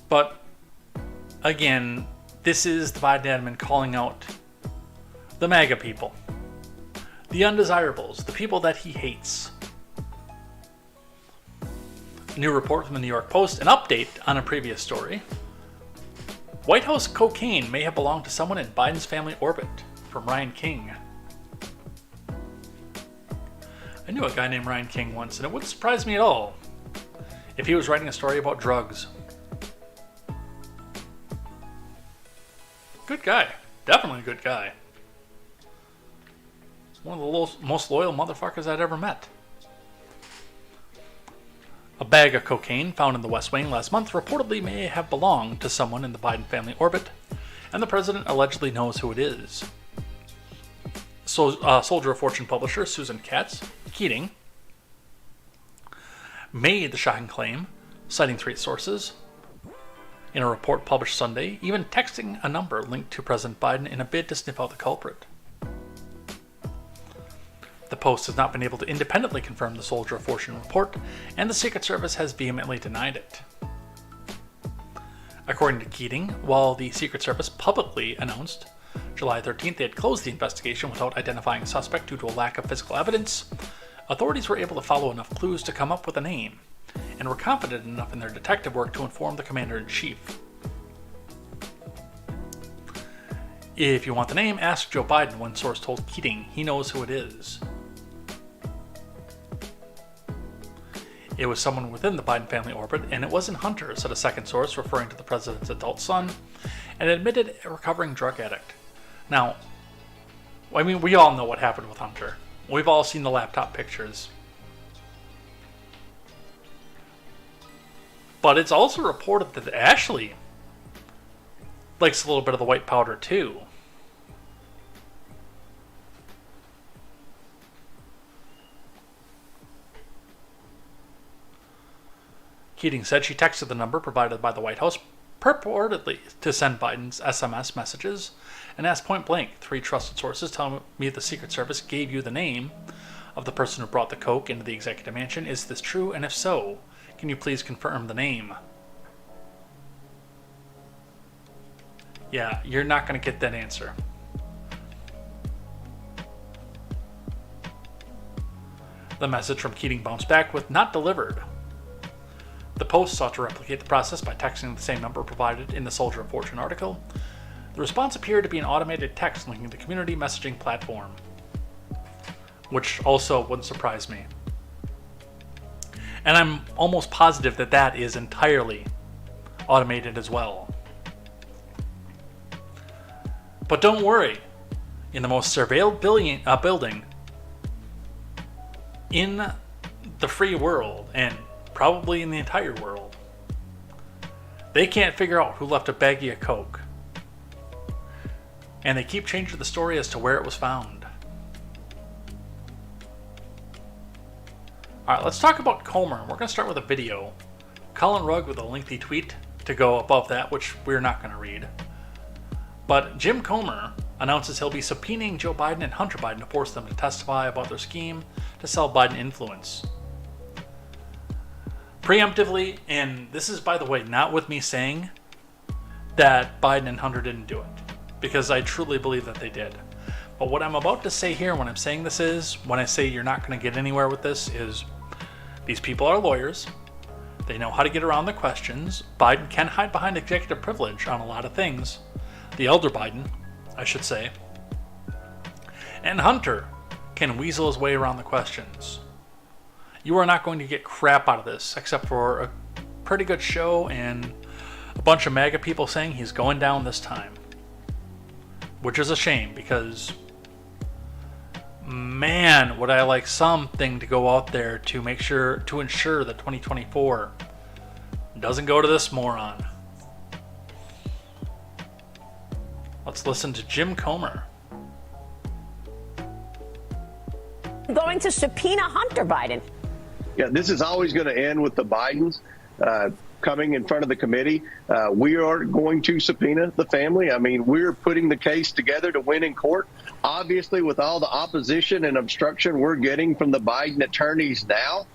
But, again, this is the Biden admin calling out the MAGA people. The undesirables, the people that he hates. A new report from the New York Post, an update on a previous story. White House cocaine may have belonged to someone in Biden's family orbit, from Ryan King. I knew a guy named Ryan King once, and it wouldn't surprise me at all if he was writing a story about drugs. Good guy. Definitely a good guy. One of the most loyal motherfuckers I'd ever met. A bag of cocaine found in the West Wing last month reportedly may have belonged to someone in the Biden family orbit, and the president allegedly knows who it is. So, Soldier of Fortune publisher Susan Keating made the shocking claim, citing 3 sources, in a report published Sunday, even texting a number linked to President Biden in a bid to sniff out the culprit. The Post has not been able to independently confirm the Soldier of Fortune report, and the Secret Service has vehemently denied it. According to Keating, while the Secret Service publicly announced July 13th they had closed the investigation without identifying a suspect due to a lack of physical evidence, authorities were able to follow enough clues to come up with a name, and were confident enough in their detective work to inform the Commander-in-Chief. If you want the name, ask Joe Biden, one source told Keating. He knows who it is. It was someone within the Biden family orbit, and it wasn't Hunter, said a second source referring to the president's adult son, an admitted recovering drug addict. Now, I mean, we all know what happened with Hunter. We've all seen the laptop pictures. But it's also reported that Ashley likes a little bit of the white powder too. Keating said she texted the number provided by the White House purportedly to send Biden's SMS messages and asked point blank, 3 trusted sources tell me the Secret Service gave you the name of the person who brought the coke into the executive mansion. Is this true? And if so, can you please confirm the name? Yeah, you're not going to get that answer. The message from Keating bounced back with not delivered. The Post sought to replicate the process by texting the same number provided in the Soldier of Fortune article. The response appeared to be an automated text linking the community messaging platform, which also wouldn't surprise me. And I'm almost positive that that is entirely automated as well. But don't worry, in the most surveilled building in the free world, and probably in the entire world, they can't figure out who left a baggie of coke. And they keep changing the story as to where it was found. Alright, let's talk about Comer. We're going to start with a video. Colin Rugg with a lengthy tweet to go above that, which we're not going to read. But Jim Comer announces he'll be subpoenaing Joe Biden and Hunter Biden to force them to testify about their scheme to sell Biden influence. Preemptively, and this is, by the way, not with me saying that Biden and Hunter didn't do it, because I truly believe that they did. But what I'm about to say here when I'm saying this is, when I say you're not going to get anywhere with this, is these people are lawyers. They know how to get around the questions. Biden can hide behind executive privilege on a lot of things. The elder Biden, I should say. And Hunter can weasel his way around the questions. You are not going to get crap out of this, except for a pretty good show and a bunch of MAGA people saying he's going down this time. Which is a shame, because man, would I like something to go out there to ensure that 2024 doesn't go to this moron. Let's listen to Jim Comer. Going to subpoena Hunter Biden. Yeah, this is always going to end with the Bidens coming in front of the committee. We are going to subpoena the family. I mean, we're putting the case together to win in court. Obviously, with all the opposition and obstruction we're getting from the Biden attorneys now,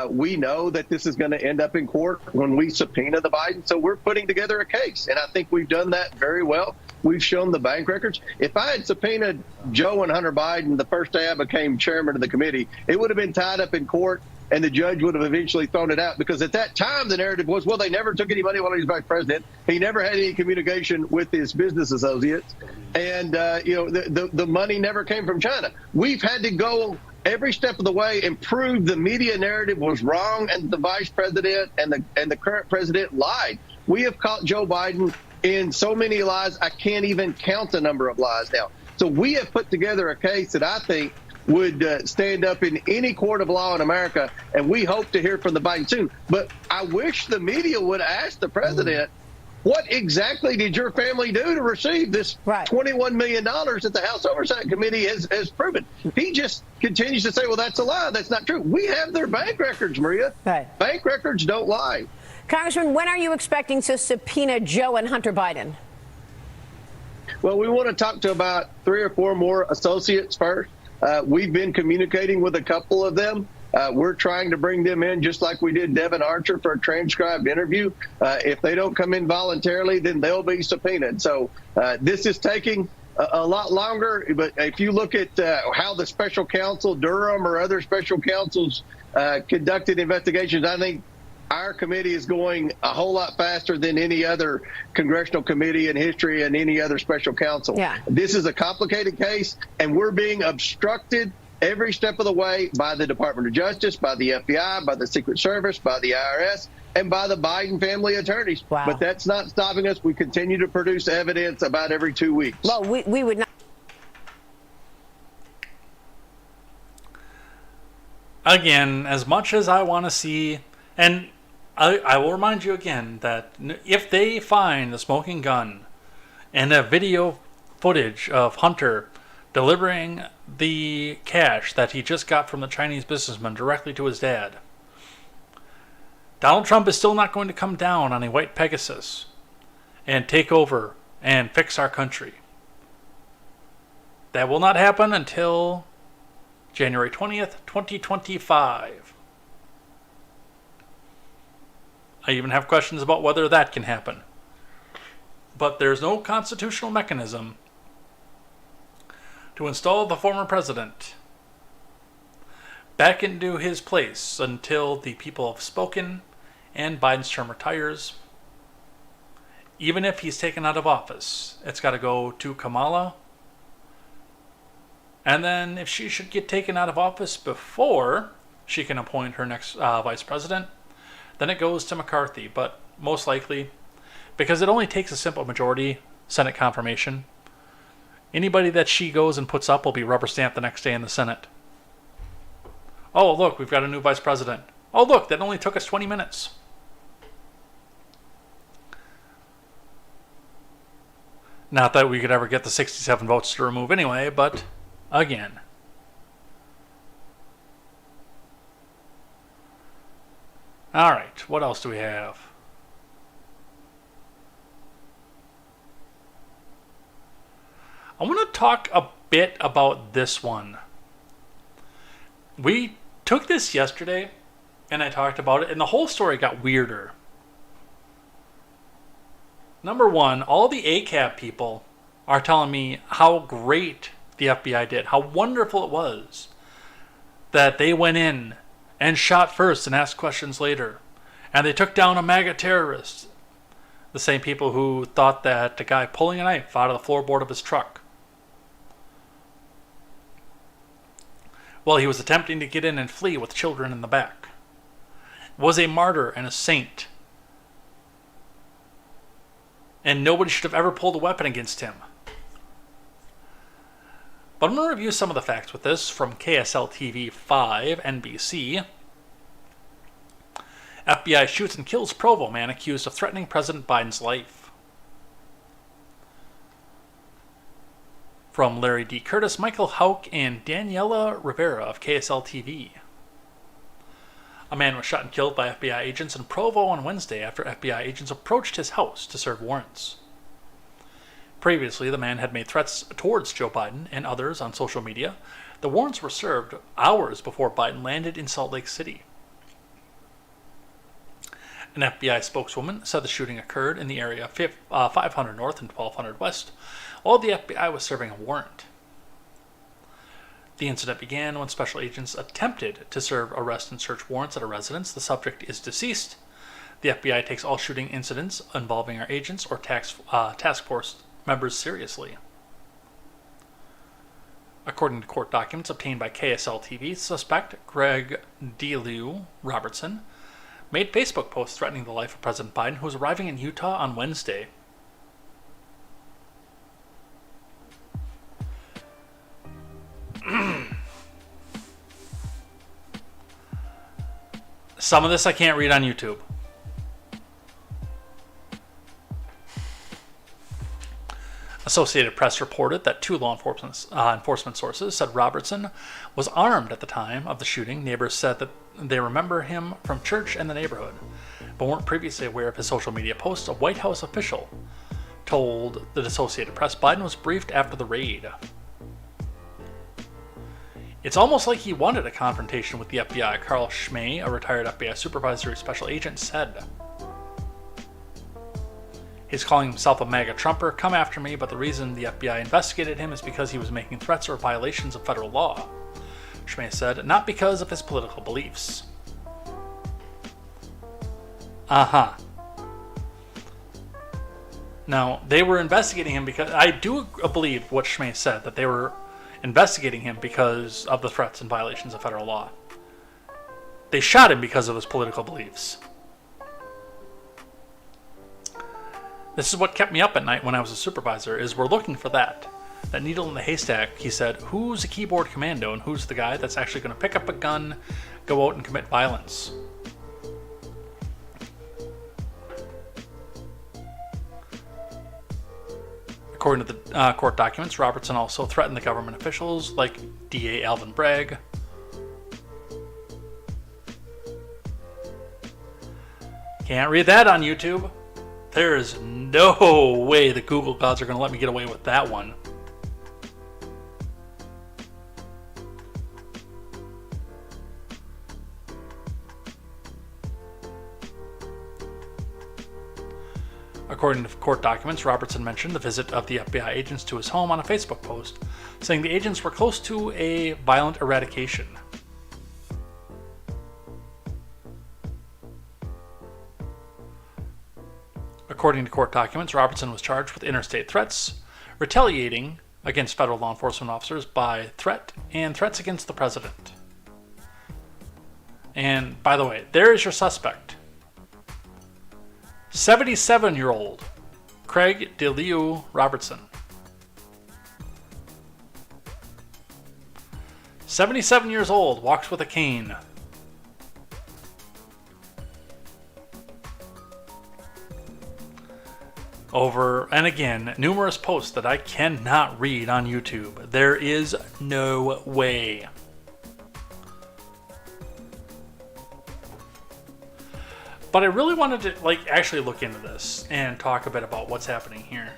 we know that this is going to end up in court when we subpoena the Biden. So we're putting together a case, and I think we've done that very well. We've shown the bank records. If I had subpoenaed Joe and Hunter Biden the first day I became chairman of the committee, it would have been tied up in court, and the judge would have eventually thrown it out, because at that time the narrative was, well, they never took any money while he was vice president. He never had any communication with his business associates, and the money never came from China. We've had to go every step of the way and prove the media narrative was wrong, and the vice president and the current president lied. We have caught Joe Biden in so many lies, I can't even count the number of lies now. So we have put together a case that I think would stand up in any court of law in America, and we hope to hear from the Biden soon. But I wish the media would ask the president, what exactly did your family do to receive this $21 million that the House Oversight Committee has proven? He just continues to say, well, that's a lie. That's not true. We have their bank records, Maria. Right. Bank records don't lie. Congressman, when are you expecting to subpoena Joe and Hunter Biden? Well, we want to talk to about 3 or 4 more associates first. We've been communicating with a couple of them. We're trying to bring them in just like we did Devin Archer for a transcribed interview. If they don't come in voluntarily, then they'll be subpoenaed. So this is taking a lot longer. But if you look at how the special counsel, Durham or other special counsels conducted investigations, I think our committee is going a whole lot faster than any other congressional committee in history and any other special counsel. Yeah. This is a complicated case, and we're being obstructed every step of the way by the Department of Justice, by the FBI, by the Secret Service, by the IRS, and by the Biden family attorneys. Wow. But that's not stopping us. We continue to produce evidence about every 2 weeks. Well, we would not. Again, as much as I want to see, and I will remind you again that if they find the smoking gun and a video footage of Hunter delivering the cash that he just got from the Chinese businessman directly to his dad, Donald Trump is still not going to come down on a white Pegasus and take over and fix our country. That will not happen until January 20th, 2025. I even have questions about whether that can happen. But there's no constitutional mechanism to install the former president back into his place until the people have spoken and Biden's term retires. Even if he's taken out of office, it's got to go to Kamala. And then if she should get taken out of office before she can appoint her next vice president, then it goes to McCarthy. But most likely, because it only takes a simple majority Senate confirmation, anybody that she goes and puts up will be rubber stamped the next day in the Senate. Oh, look, we've got a new vice president. Oh, look, that only took us 20 minutes. Not that we could ever get the 67 votes to remove anyway, but again. All right, what else do we have? I want to talk a bit about this one. We took this yesterday, and I talked about it, and the whole story got weirder. Number one, all the ACAB people are telling me how great the FBI did, how wonderful it was that they went in and shot first and asked questions later. And they took down a MAGA terrorist. The same people who thought that the guy pulling a knife out of the floorboard of his truck while he was attempting to get in and flee with children in the back was a martyr and a saint. And nobody should have ever pulled a weapon against him. But I'm going to review some of the facts with this from KSL TV 5 NBC. FBI shoots and kills Provo man accused of threatening President Biden's life. From Larry D. Curtis, Michael Hauk, and Daniela Rivera of KSL TV. A man was shot and killed by FBI agents in Provo on Wednesday after FBI agents approached his house to serve warrants. Previously, the man had made threats towards Joe Biden and others on social media. The warrants were served hours before Biden landed in Salt Lake City. An FBI spokeswoman said the shooting occurred in the area 500 North and 1200 West, while the FBI was serving a warrant. The incident began when special agents attempted to serve arrest and search warrants at a residence. The subject is deceased. The FBI takes all shooting incidents involving our agents or task force members seriously. According to court documents obtained by KSL TV, suspect Greg DeLew Robertson made Facebook posts threatening the life of President Biden, who was arriving in Utah on Wednesday. Some of this I can't read on YouTube. Associated Press reported that two law enforcement sources said Robertson was armed at the time of the shooting. Neighbors said that they remember him from church and the neighborhood, but weren't previously aware of his social media posts. A White House official told the Associated Press Biden was briefed after the raid. It's almost like he wanted a confrontation with the FBI, Carl Schmay, a retired FBI supervisory special agent, said. He's calling himself a MAGA Trumper. Come after me, but the reason the FBI investigated him is because he was making threats or violations of federal law, Schmay said, not because of his political beliefs. Now, they were investigating him because, I do believe what Schmay said, that they were investigating him because of the threats and violations of federal law. They shot him because of his political beliefs. This is what kept me up at night when I was a supervisor, is we're looking for that needle in the haystack. He said, who's a keyboard commando and who's the guy that's actually going to pick up a gun, go out and commit violence? According to the court documents, Robertson also threatened the government officials like DA Alvin Bragg. Can't read that on YouTube. There's no way the Google gods are going to let me get away with that one. According to court documents, Robertson mentioned the visit of the FBI agents to his home on a Facebook post, saying the agents were close to a violent eradication. According to court documents, Robertson was charged with interstate threats, retaliating against federal law enforcement officers by threat and threats against the president. And by the way, there is your suspect. 77-year-old Craig DeLew Robertson. 77 years old, walks with a cane. Over, and again, numerous posts that I cannot read on YouTube. There is no way. But I really wanted to actually look into this and talk a bit about what's happening here.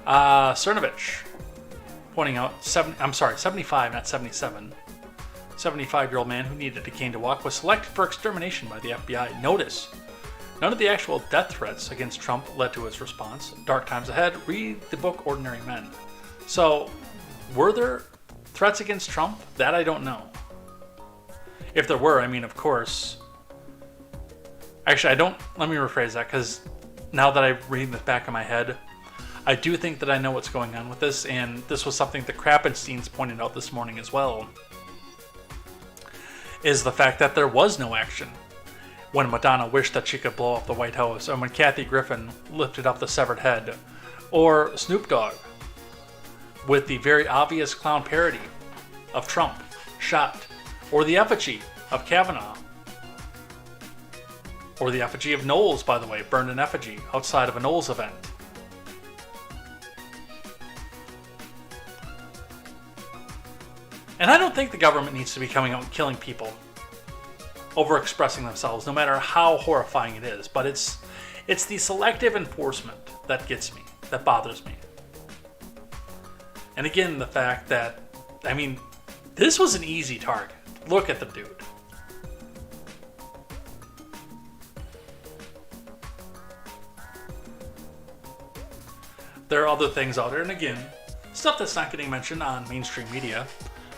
Cernovich pointing out 75, not 77. 75-year-old man who needed a cane to walk was selected for extermination by the FBI. Notice, None of the actual death threats against Trump led to his response. Dark times ahead, read the book Ordinary Men. So, were there threats against Trump? That I don't know. If there were, I mean, of course. Actually, let me rephrase that, because now that I'm reading this back in my head, I do think that I know what's going on with this, and this was something the Krappensteins pointed out this morning as well, is the fact that there was no action when Madonna wished that she could blow up the White House, and when Kathy Griffin lifted up the severed head, or Snoop Dogg with the very obvious clown parody of Trump shot, or the effigy of Kavanaugh, or the effigy of Knowles, by the way, burned an effigy outside of a Knowles event. And I don't think the government needs to be coming out and killing people over expressing themselves, no matter how horrifying it is. But it's the selective enforcement that gets me, that bothers me. And again, the fact that, I mean, this was an easy target. Look at the dude. There are other things out there, and again, stuff that's not getting mentioned on mainstream media,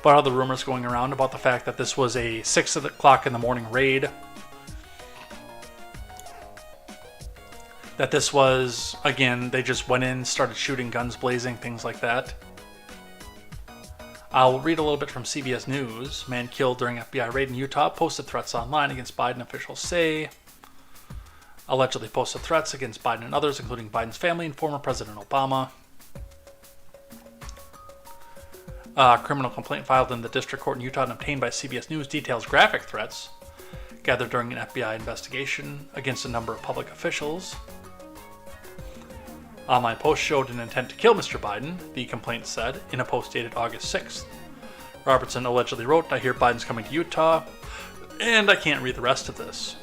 but other rumors going around about the fact that this was a 6 o'clock in the morning raid. That this was, again, they just went in, started shooting, guns blazing, things like that. I'll read a little bit from CBS News. Man killed during FBI raid in Utah, posted threats online against Biden, officials say. Allegedly posted threats against Biden and others, including Biden's family and former President Obama. Criminal complaint filed in the district court in Utah and obtained by CBS News details graphic threats gathered during an FBI investigation against a number of public officials. Online post showed an intent to kill Mr. Biden, the complaint said, in a post dated August 6th. Robertson allegedly wrote, "I hear Biden's coming to Utah," and I can't read the rest of this.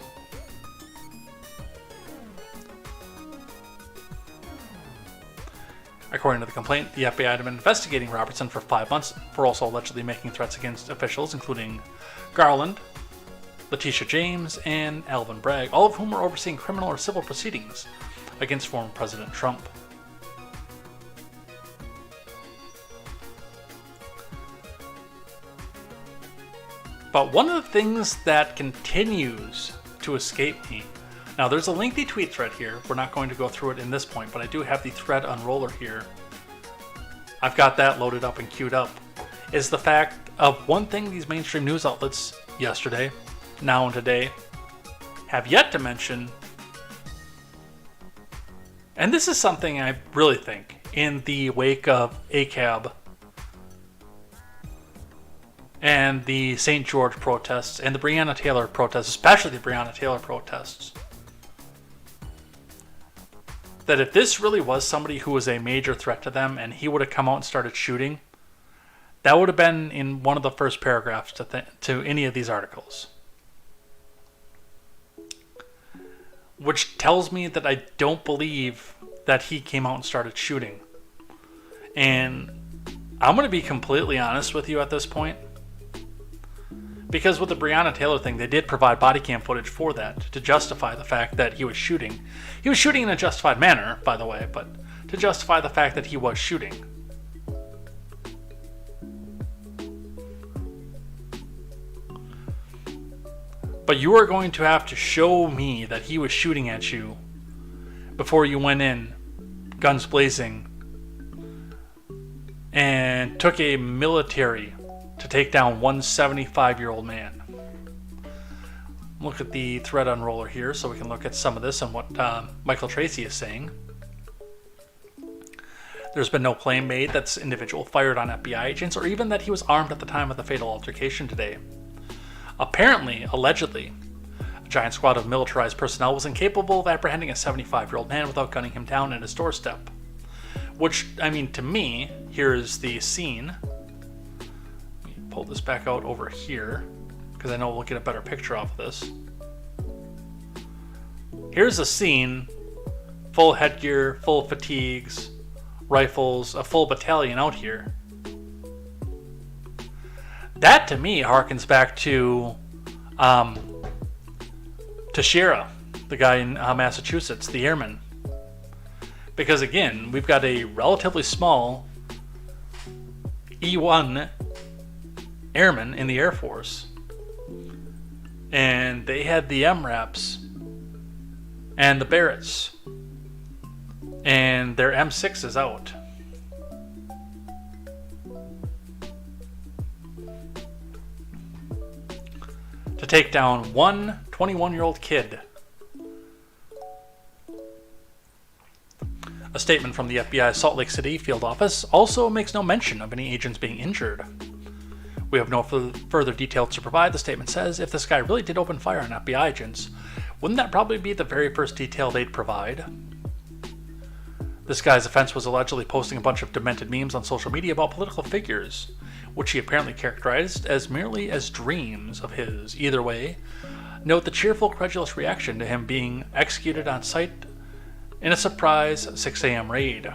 According to the complaint, the FBI had been investigating Robertson for 5 months for also allegedly making threats against officials, including Garland, Letitia James, and Alvin Bragg, all of whom are overseeing criminal or civil proceedings against former President Trump. But one of the things that continues to escape me, now there's a lengthy tweet thread here, we're not going to go through it in this point, but I do have the thread unroller here. I've got that loaded up and queued up, is the fact of one thing these mainstream news outlets yesterday, now and today, have yet to mention, and this is something I really think, in the wake of ACAB and the St. George protests and the Breonna Taylor protests, especially the Breonna Taylor protests, that if this really was somebody who was a major threat to them and he would have come out and started shooting, that would have been in one of the first paragraphs to any of these articles. Which tells me that I don't believe that he came out and started shooting. And I'm going to be completely honest with you at this point. Because with the Breonna Taylor thing, they did provide body cam footage for that to justify the fact that he was shooting. He was shooting in a justified manner, by the way, but to justify the fact that he was shooting. But you are going to have to show me that he was shooting at you before you went in, guns blazing, and took a military to take down one 75-year-old man. Look at the thread unroller here so we can look at some of this and what Michael Tracy is saying. There's been no claim made that this individual fired on FBI agents or even that he was armed at the time of the fatal altercation today. Apparently, allegedly, a giant squad of militarized personnel was incapable of apprehending a 75-year-old man without gunning him down at his doorstep. Which, I mean, to me, here's the scene. Pull this back out over here because I know we'll get a better picture off of this. Here's the scene, full headgear, full fatigues, rifles, a full battalion out here. That to me harkens back to Shira the guy in Massachusetts, the airman. Because again, we've got a relatively small E-1 airman in the Air Force, and they had the MRAPs and the Barretts, and their M6 is out. To take down one 21-year-old kid. A statement from the FBI Salt Lake City field office also makes no mention of any agents being injured. We have no further details to provide, the statement says. If this guy really did open fire on FBI agents, wouldn't that probably be the very first detail they'd provide? This guy's offense was allegedly posting a bunch of demented memes on social media about political figures, which he apparently characterized as merely as dreams of his. Either way, note the cheerful, credulous reaction to him being executed on site in a surprise 6 a.m. raid.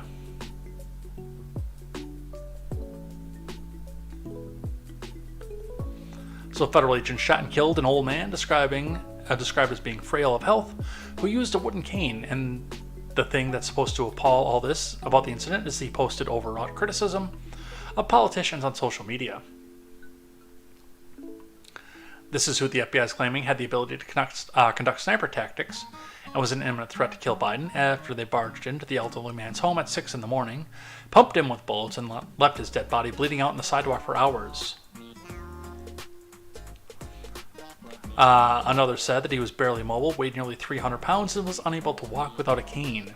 So a federal agent shot and killed an old man described as being frail of health, who used a wooden cane. And the thing that's supposed to appall all this about the incident is he posted overwrought criticism of politicians on social media. This is who the FBI is claiming had the ability to conduct sniper tactics and was an imminent threat to kill Biden after they barged into the elderly man's home at 6 in the morning, pumped him with bullets, and left his dead body bleeding out on the sidewalk for hours. Another said that he was barely mobile, weighed nearly 300 pounds, and was unable to walk without a cane.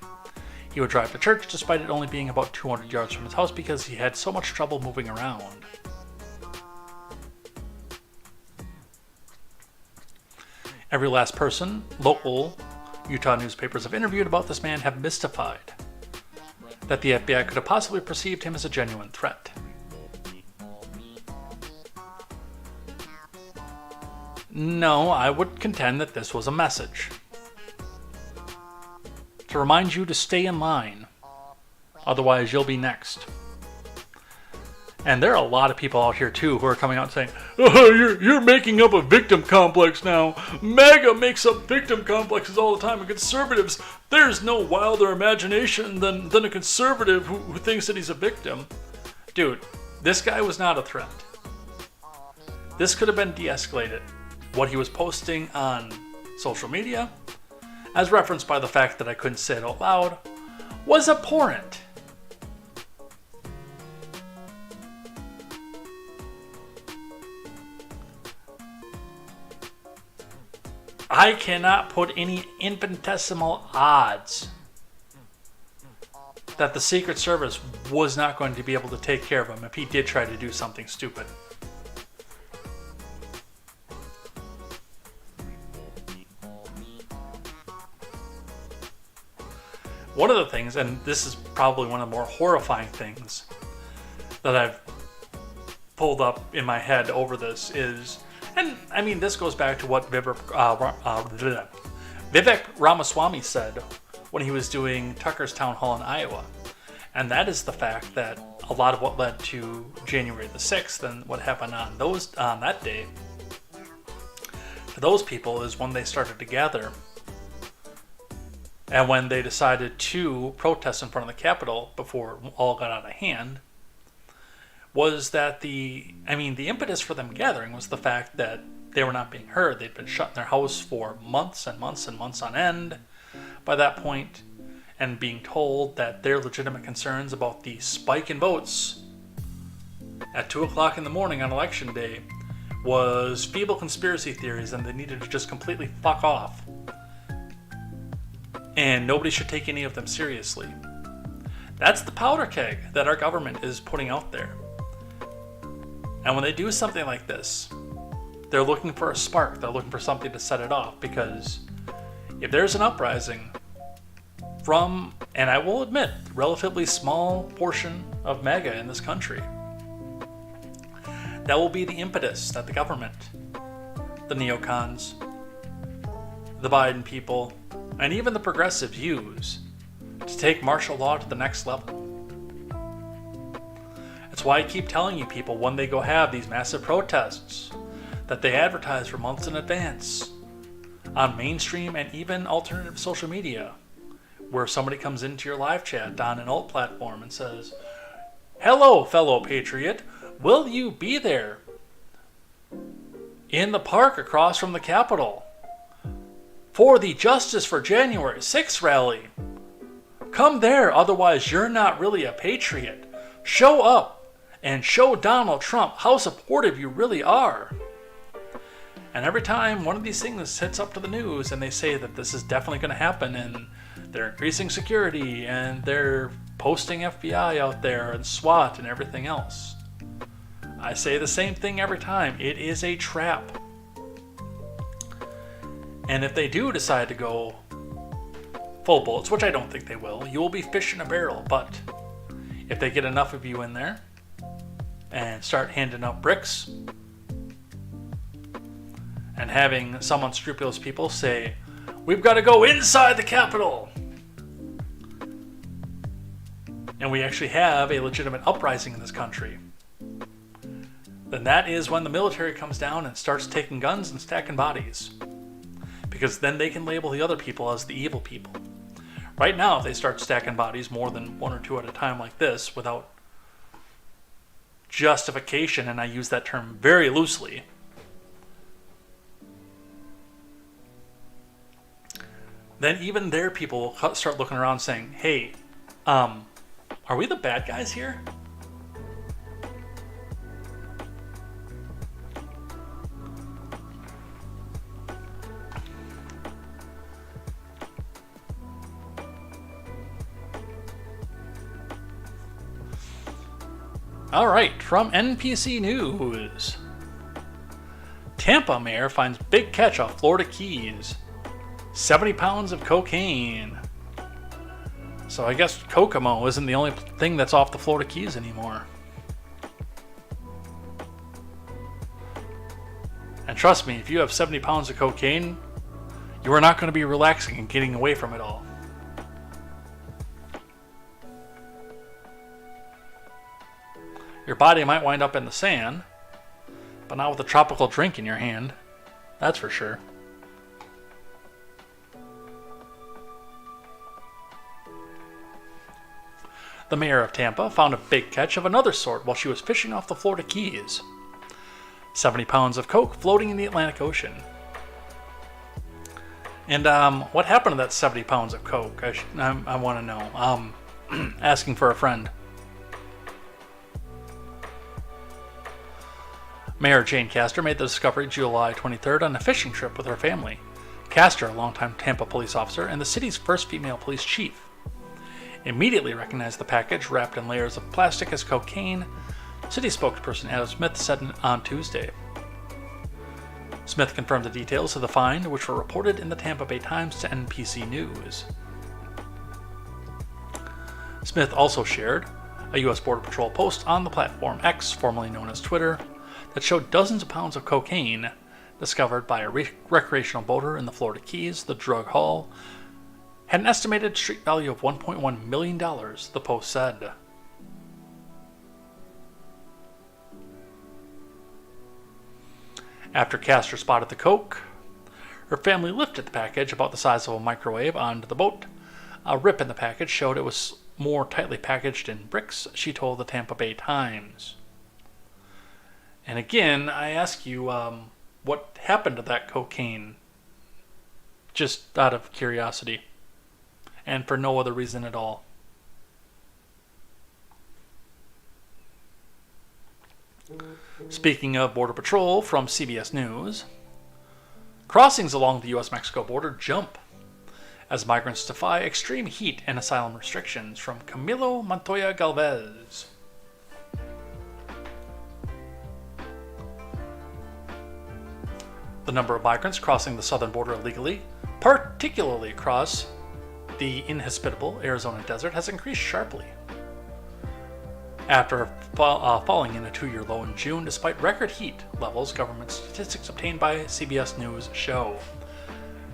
He would drive to church despite it only being about 200 yards from his house because he had so much trouble moving around. Every last person local Utah newspapers have interviewed about this man have mystified that the FBI could have possibly perceived him as a genuine threat. No, I would contend that this was a message to remind you to stay in line, otherwise you'll be next. And there are a lot of people out here too who are coming out and saying, "Oh, you're making up a victim complex now. MAGA makes up victim complexes all the time, and conservatives, there's no wilder imagination than a conservative who thinks that he's a victim." Dude, this guy was not a threat. This could have been de-escalated. What he was posting on social media, as referenced by the fact that I couldn't say it out loud, was abhorrent. I cannot put any infinitesimal odds that the Secret Service was not going to be able to take care of him if he did try to do something stupid. One of the things, and this is probably one of the more horrifying things that I've pulled up in my head over this is, and I mean, this goes back to what Vivek Ramaswamy said when he was doing Tucker's town hall in Iowa. And that is the fact that a lot of what led to January the 6th and what happened on that day to those people is when they started to gather and when they decided to protest in front of the Capitol before it all got out of hand, was that the impetus for them gathering was the fact that they were not being heard. They'd been shut in their house for months and months and months on end by that point, and being told that their legitimate concerns about the spike in votes at 2 o'clock in the morning on election day was feeble conspiracy theories and they needed to just completely fuck off. And nobody should take any of them seriously. That's the powder keg that our government is putting out there. And when they do something like this, they're looking for a spark. They're looking for something to set it off, because if there's an uprising from, and I will admit, relatively small portion of MAGA in this country, that will be the impetus that the government, the neocons, the Biden people, and even the progressives use to take martial law to the next level. That's why I keep telling you people, when they go have these massive protests that they advertise for months in advance on mainstream and even alternative social media, where somebody comes into your live chat on an alt platform and says, "Hello, fellow patriot, will you be there in the park across from the Capitol for the Justice for January 6th rally? Come there, otherwise you're not really a patriot. Show up and show Donald Trump how supportive you really are." And every time one of these things hits up to the news and they say that this is definitely going to happen and they're increasing security and they're posting FBI out there and SWAT and everything else, I say the same thing every time. It is a trap. And if they do decide to go full bullets, which I don't think they will, you will be fish in a barrel. But if they get enough of you in there and start handing out bricks and having some unscrupulous people say, "We've got to go inside the Capitol," and we actually have a legitimate uprising in this country, then that is when the military comes down and starts taking guns and stacking bodies. Because then they can label the other people as the evil people. Right now, if they start stacking bodies more than one or two at a time like this, without justification, and I use that term very loosely, then even their people will start looking around saying, "Hey, are we the bad guys here?" All right, from NPC News. Tampa mayor finds big catch off Florida Keys. 70 pounds of cocaine. So I guess Kokomo isn't the only thing that's off the Florida Keys anymore. And trust me, if you have 70 pounds of cocaine, you are not going to be relaxing and getting away from it all. Your body might wind up in the sand, but not with a tropical drink in your hand. That's for sure. The mayor of Tampa found a big catch of another sort while she was fishing off the Florida Keys. 70 pounds of coke floating in the Atlantic Ocean. And what happened to that 70 pounds of coke? I want to know. Asking for a friend. Mayor Jane Castor made the discovery July 23rd on a fishing trip with her family. Castor, a longtime Tampa police officer and the city's first female police chief, immediately recognized the package wrapped in layers of plastic as cocaine, city spokesperson Adam Smith said on Tuesday. Smith confirmed the details of the find, which were reported in the Tampa Bay Times to NPC News. Smith also shared a U.S. Border Patrol post on the platform X, formerly known as Twitter, that showed dozens of pounds of cocaine discovered by a recreational boater in the Florida Keys. The drug haul had an estimated street value of $1.1 million, the post said. After Castor spotted the coke, her family lifted the package about the size of a microwave onto the boat. A rip in the package showed it was more tightly packaged in bricks, she told the Tampa Bay Times. And again, I ask you, what happened to that cocaine? Just out of curiosity. And for no other reason at all. Speaking of Border Patrol, from CBS News, crossings along the U.S.-Mexico border jump as migrants defy extreme heat and asylum restrictions, from Camilo Montoya Galvez. The number of migrants crossing the southern border illegally, particularly across the inhospitable Arizona desert, has increased sharply. After falling in a 2-year low in June, despite record heat levels, government statistics obtained by CBS News show.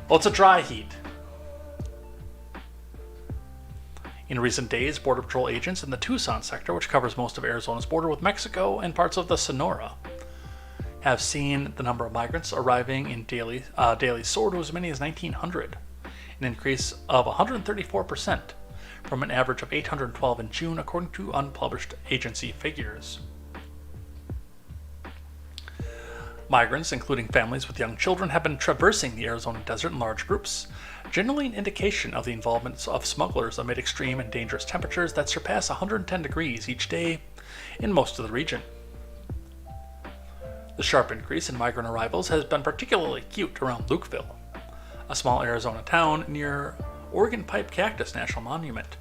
Well, it's a dry heat. In recent days, Border Patrol agents in the Tucson sector, which covers most of Arizona's border with Mexico and parts of the Sonora, have seen the number of migrants arriving in daily soar to as many as 1,900, an increase of 134% from an average of 812 in June, according to unpublished agency figures. Migrants, including families with young children, have been traversing the Arizona desert in large groups, generally an indication of the involvement of smugglers amid extreme and dangerous temperatures that surpass 110 degrees each day in most of the region. The sharp increase in migrant arrivals has been particularly acute around Lukeville, a small Arizona town near Oregon Pipe Cactus National Monument.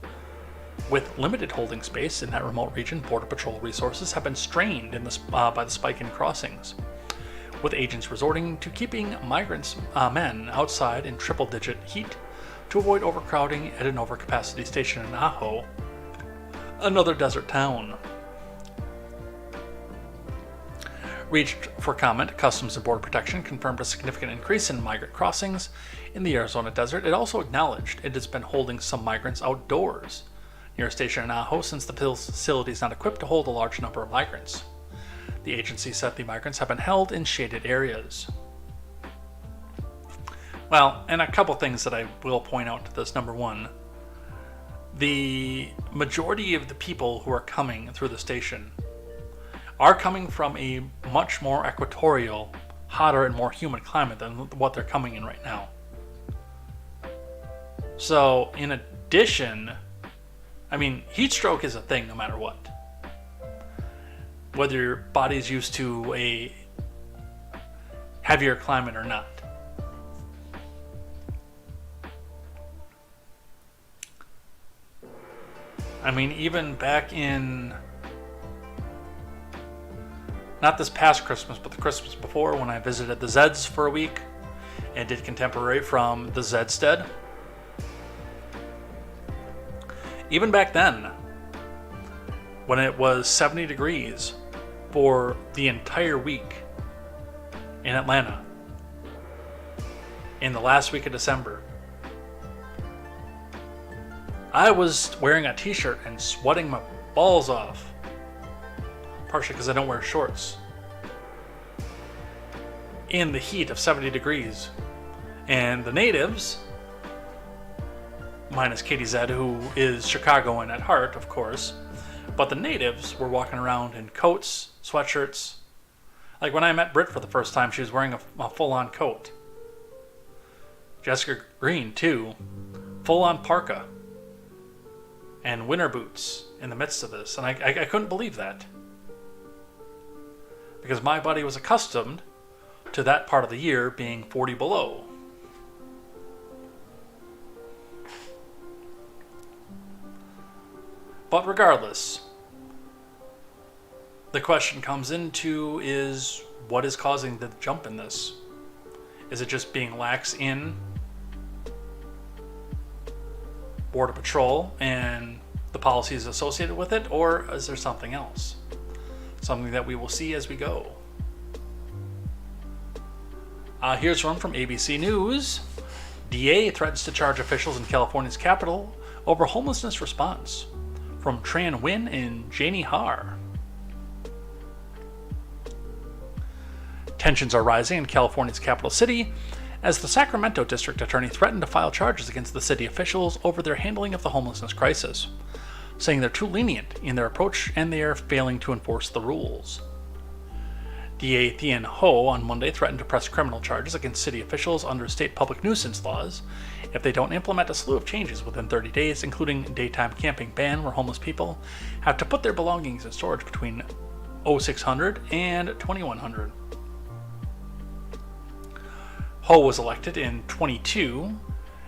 With limited holding space in that remote region, Border Patrol resources have been strained by the spike in crossings, with agents resorting to keeping migrants men outside in triple-digit heat to avoid overcrowding at an overcapacity station in Ajo, another desert town. Reached for comment, Customs and Border Protection confirmed a significant increase in migrant crossings in the Arizona desert. It also acknowledged it has been holding some migrants outdoors near a station in Ajo since the facility is not equipped to hold a large number of migrants. The agency said the migrants have been held in shaded areas. Well, and a couple things that I will point out to this. Number one, the majority of the people who are coming through the station are coming from a much more equatorial, hotter, and more humid climate than what they're coming in right now. So, in addition, I mean, heat stroke is a thing no matter what. Whether your body's used to a heavier climate or not. I mean, even back in, not this past Christmas, but the Christmas before, when I visited the Zeds for a week and did contemporary from the Zedstead. Even back then, when it was 70 degrees for the entire week in Atlanta, in the last week of December, I was wearing a t-shirt and sweating my balls off. Partially because I don't wear shorts. In the heat of 70 degrees. And the natives, minus KTZed, who is Chicagoan at heart, of course, but the natives were walking around in coats, sweatshirts. Like when I met Britt for the first time, she was wearing a full-on coat. Jessica Green, too. Full-on parka. And winter boots in the midst of this. And I couldn't believe that. Because my body was accustomed to that part of the year being 40 below. But regardless, the question comes into is, what is causing the jump in this? Is it just being lax in Border Patrol and the policies associated with it, or is there something else? Something that we will see as we go. Here's one from ABC News. DA threatens to charge officials in California's capital over homelessness response. From Tran Nguyen and Janie Har. Tensions are rising in California's capital city as the Sacramento district attorney threatened to file charges against the city officials over their handling of the homelessness crisis, saying they're too lenient in their approach and they are failing to enforce the rules. DA Thien Ho on Monday threatened to press criminal charges against city officials under state public nuisance laws if they don't implement a slew of changes within 30 days, including daytime camping ban where homeless people have to put their belongings in storage between 0600 and 2100. Ho was elected in 22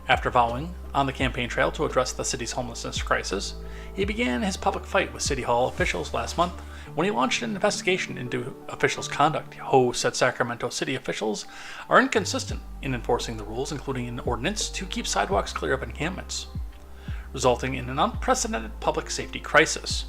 after vowing on the campaign trail to address the city's homelessness crisis. He began his public fight with City Hall officials last month when he launched an investigation into officials' conduct. Ho said Sacramento city officials are inconsistent in enforcing the rules, including an ordinance to keep sidewalks clear of encampments, resulting in an unprecedented public safety crisis.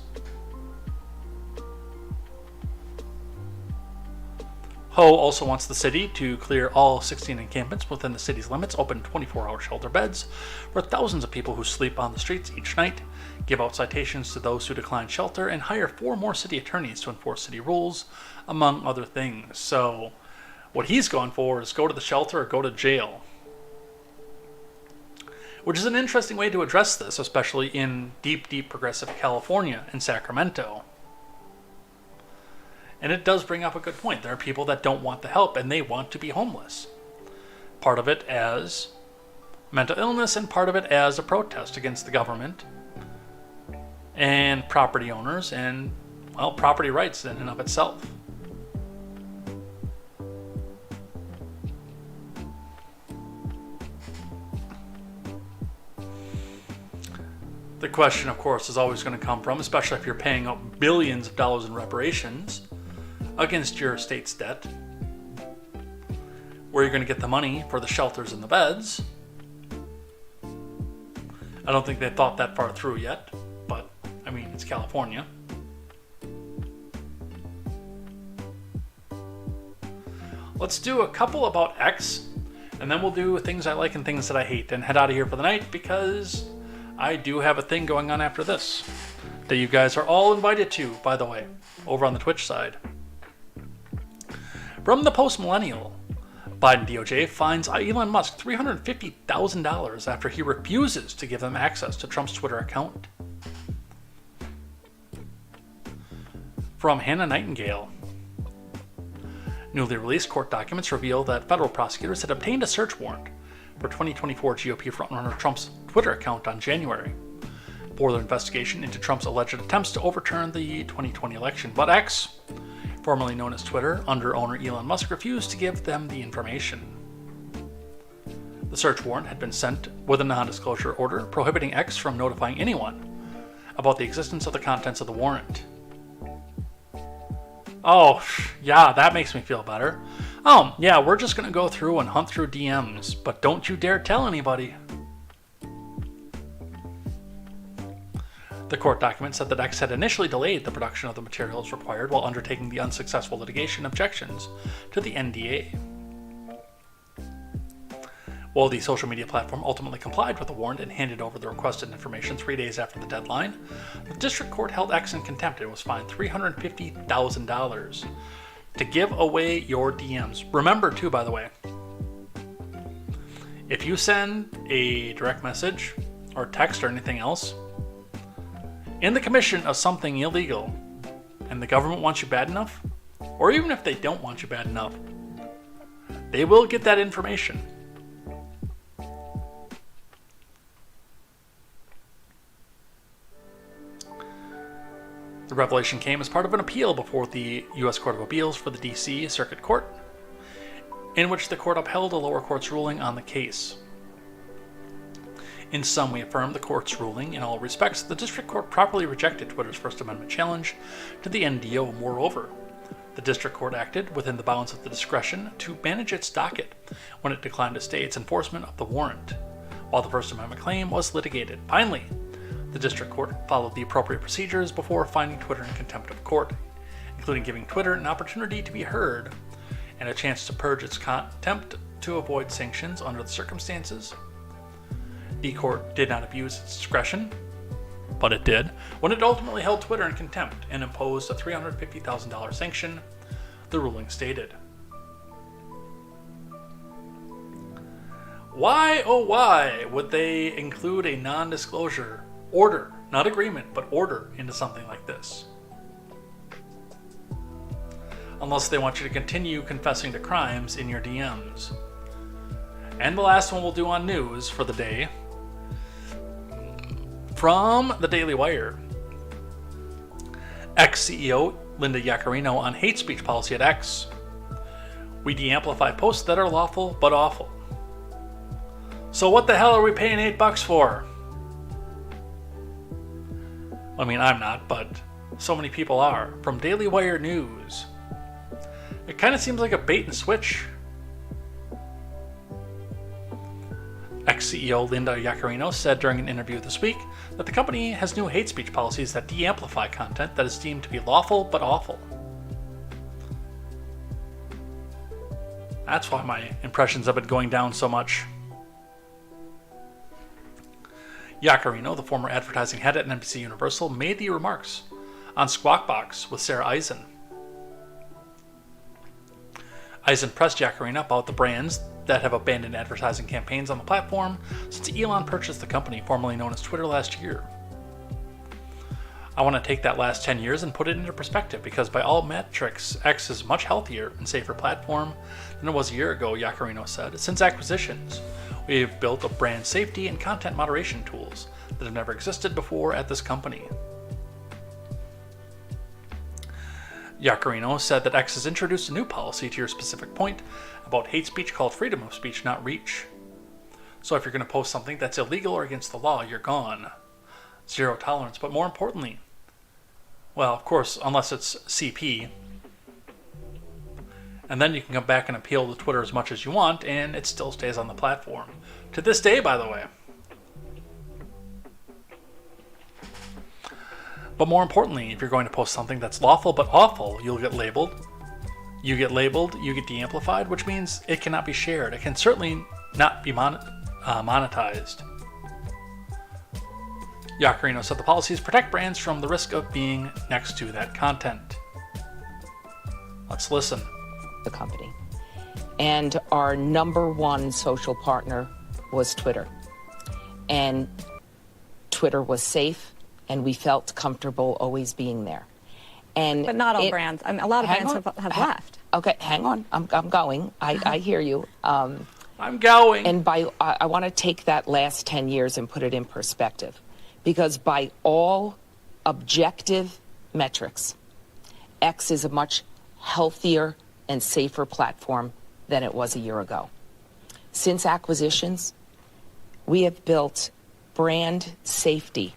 Ho also wants the city to clear all 16 encampments within the city's limits, open 24-hour shelter beds for thousands of people who sleep on the streets each night, give out citations to those who decline shelter, and hire 4 more city attorneys to enforce city rules, among other things. So what he's going for is go to the shelter or go to jail. Which is an interesting way to address this, especially in deep, deep progressive California and Sacramento. And it does bring up a good point. There are people that don't want the help and they want to be homeless. Part of it as mental illness and part of it as a protest against the government and property owners and, well, property rights in and of itself. The question, of course, is always going to come from, especially if you're paying out billions of dollars in reparations against your state's debt, where you're going to get the money for the shelters and the beds. I don't think they thought that far through yet, but, I mean, it's California. Let's do a couple about X, and then we'll do things I like and things that I hate, and head out of here for the night, because I do have a thing going on after this that you guys are all invited to, by the way, over on the Twitch side. From the Post-Millennial, Biden DOJ fines Elon Musk $350,000 after he refuses to give them access to Trump's Twitter account. From Hannah Nightingale, newly released court documents reveal that federal prosecutors had obtained a search warrant for 2024 GOP frontrunner Trump's Twitter account on January for their investigation into Trump's alleged attempts to overturn the 2020 election. But X, formerly known as Twitter, under owner Elon Musk, refused to give them the information. The search warrant had been sent with a non-disclosure order prohibiting X from notifying anyone about the existence of the contents of the warrant. Oh, yeah, that makes me feel better. Oh, yeah, we're just going to go through and hunt through DMs, but don't you dare tell anybody. The court document said that X had initially delayed the production of the materials required while undertaking the unsuccessful litigation objections to the NDA. While the social media platform ultimately complied with the warrant and handed over the requested information 3 days after the deadline, the district court held X in contempt and was fined $350,000 to give away your DMs. Remember, too, by the way, if you send a direct message or text or anything else in the commission of something illegal and the government wants you bad enough, or even if they don't want you bad enough, they will get that information. The revelation came as part of an appeal before the U.S. Court of Appeals for the D.C. Circuit Court, in which the court upheld a lower court's ruling on the case. In sum, we affirm the court's ruling in all respects. The district court properly rejected Twitter's First Amendment challenge to the NDO. Moreover, the district court acted within the bounds of the discretion to manage its docket when it declined to stay its enforcement of the warrant, while the First Amendment claim was litigated. Finally, the district court followed the appropriate procedures before finding Twitter in contempt of court, including giving Twitter an opportunity to be heard and a chance to purge its contempt to avoid sanctions under the circumstances. The court did not abuse its discretion, but it did when it ultimately held Twitter in contempt and imposed a $350,000 sanction, the ruling stated. Why, oh why, would they include a non-disclosure order, not agreement, but order into something like this? Unless they want you to continue confessing to crimes in your DMs. And the last one we'll do on news for the day, from the Daily Wire. Ex-CEO Linda Yaccarino on hate speech policy at X. We de-amplify posts that are lawful but awful. So what the hell are we paying $8 for? I mean, I'm not, but so many people are. From Daily Wire News. It kind of seems like a bait and switch. Ex-CEO Linda Yaccarino said during an interview this week that the company has new hate speech policies that de-amplify content that is deemed to be lawful but awful. That's why my impressions have been going down so much. Yacarino, the former advertising head at NBC Universal, made the remarks on Squawk Box with Sarah Eisen. Eisen pressed Yacarino about the brands that have abandoned advertising campaigns on the platform since Elon purchased the company formerly known as Twitter last year. I want to take that last 10 years and put it into perspective because by all metrics, X is a much healthier and safer platform than it was a year ago, Yacarino said. Since acquisitions, we have built up brand safety and content moderation tools that have never existed before at this company. Yacarino said that X has introduced a new policy to your specific point about hate speech called freedom of speech, not reach. So if you're going to post something that's illegal or against the law, you're gone. Zero tolerance, but more importantly, well, of course, unless it's CP, and then you can come back and appeal to Twitter as much as you want, and it still stays on the platform. To this day, by the way. But more importantly, if you're going to post something that's lawful but awful, you'll get labeled. You get labeled, you get de-amplified, which means it cannot be shared. It can certainly not be monetized. Yacarino said the policies protect brands from the risk of being next to that content. Let's listen. The company. And our number one social partner was Twitter. And Twitter was safe, and we felt comfortable always being there. And but not all brands. I mean, a lot of brands have left. Okay, hang on. I'm going. I hear you. I'm going. And I want to take that last 10 years and put it in perspective. Because by all objective metrics, X is a much healthier and safer platform than it was a year ago. Since acquisitions, we have built brand safety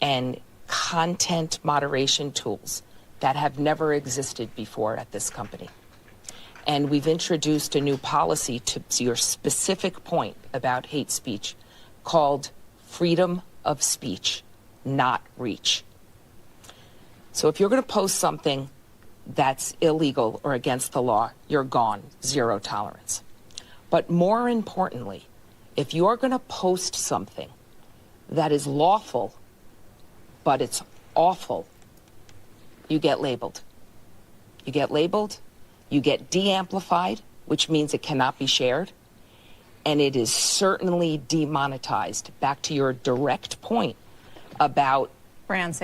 and content moderation tools that have never existed before at this company. And we've introduced a new policy to your specific point about hate speech called freedom of speech, not reach. So if you're going to post something that's illegal or against the law, you're gone, zero tolerance. But more importantly, if you're going to post something that is lawful, but it's awful, you get labeled. You get labeled, you get de-amplified, which means it cannot be shared, and it is certainly demonetized. Back to your direct point about brand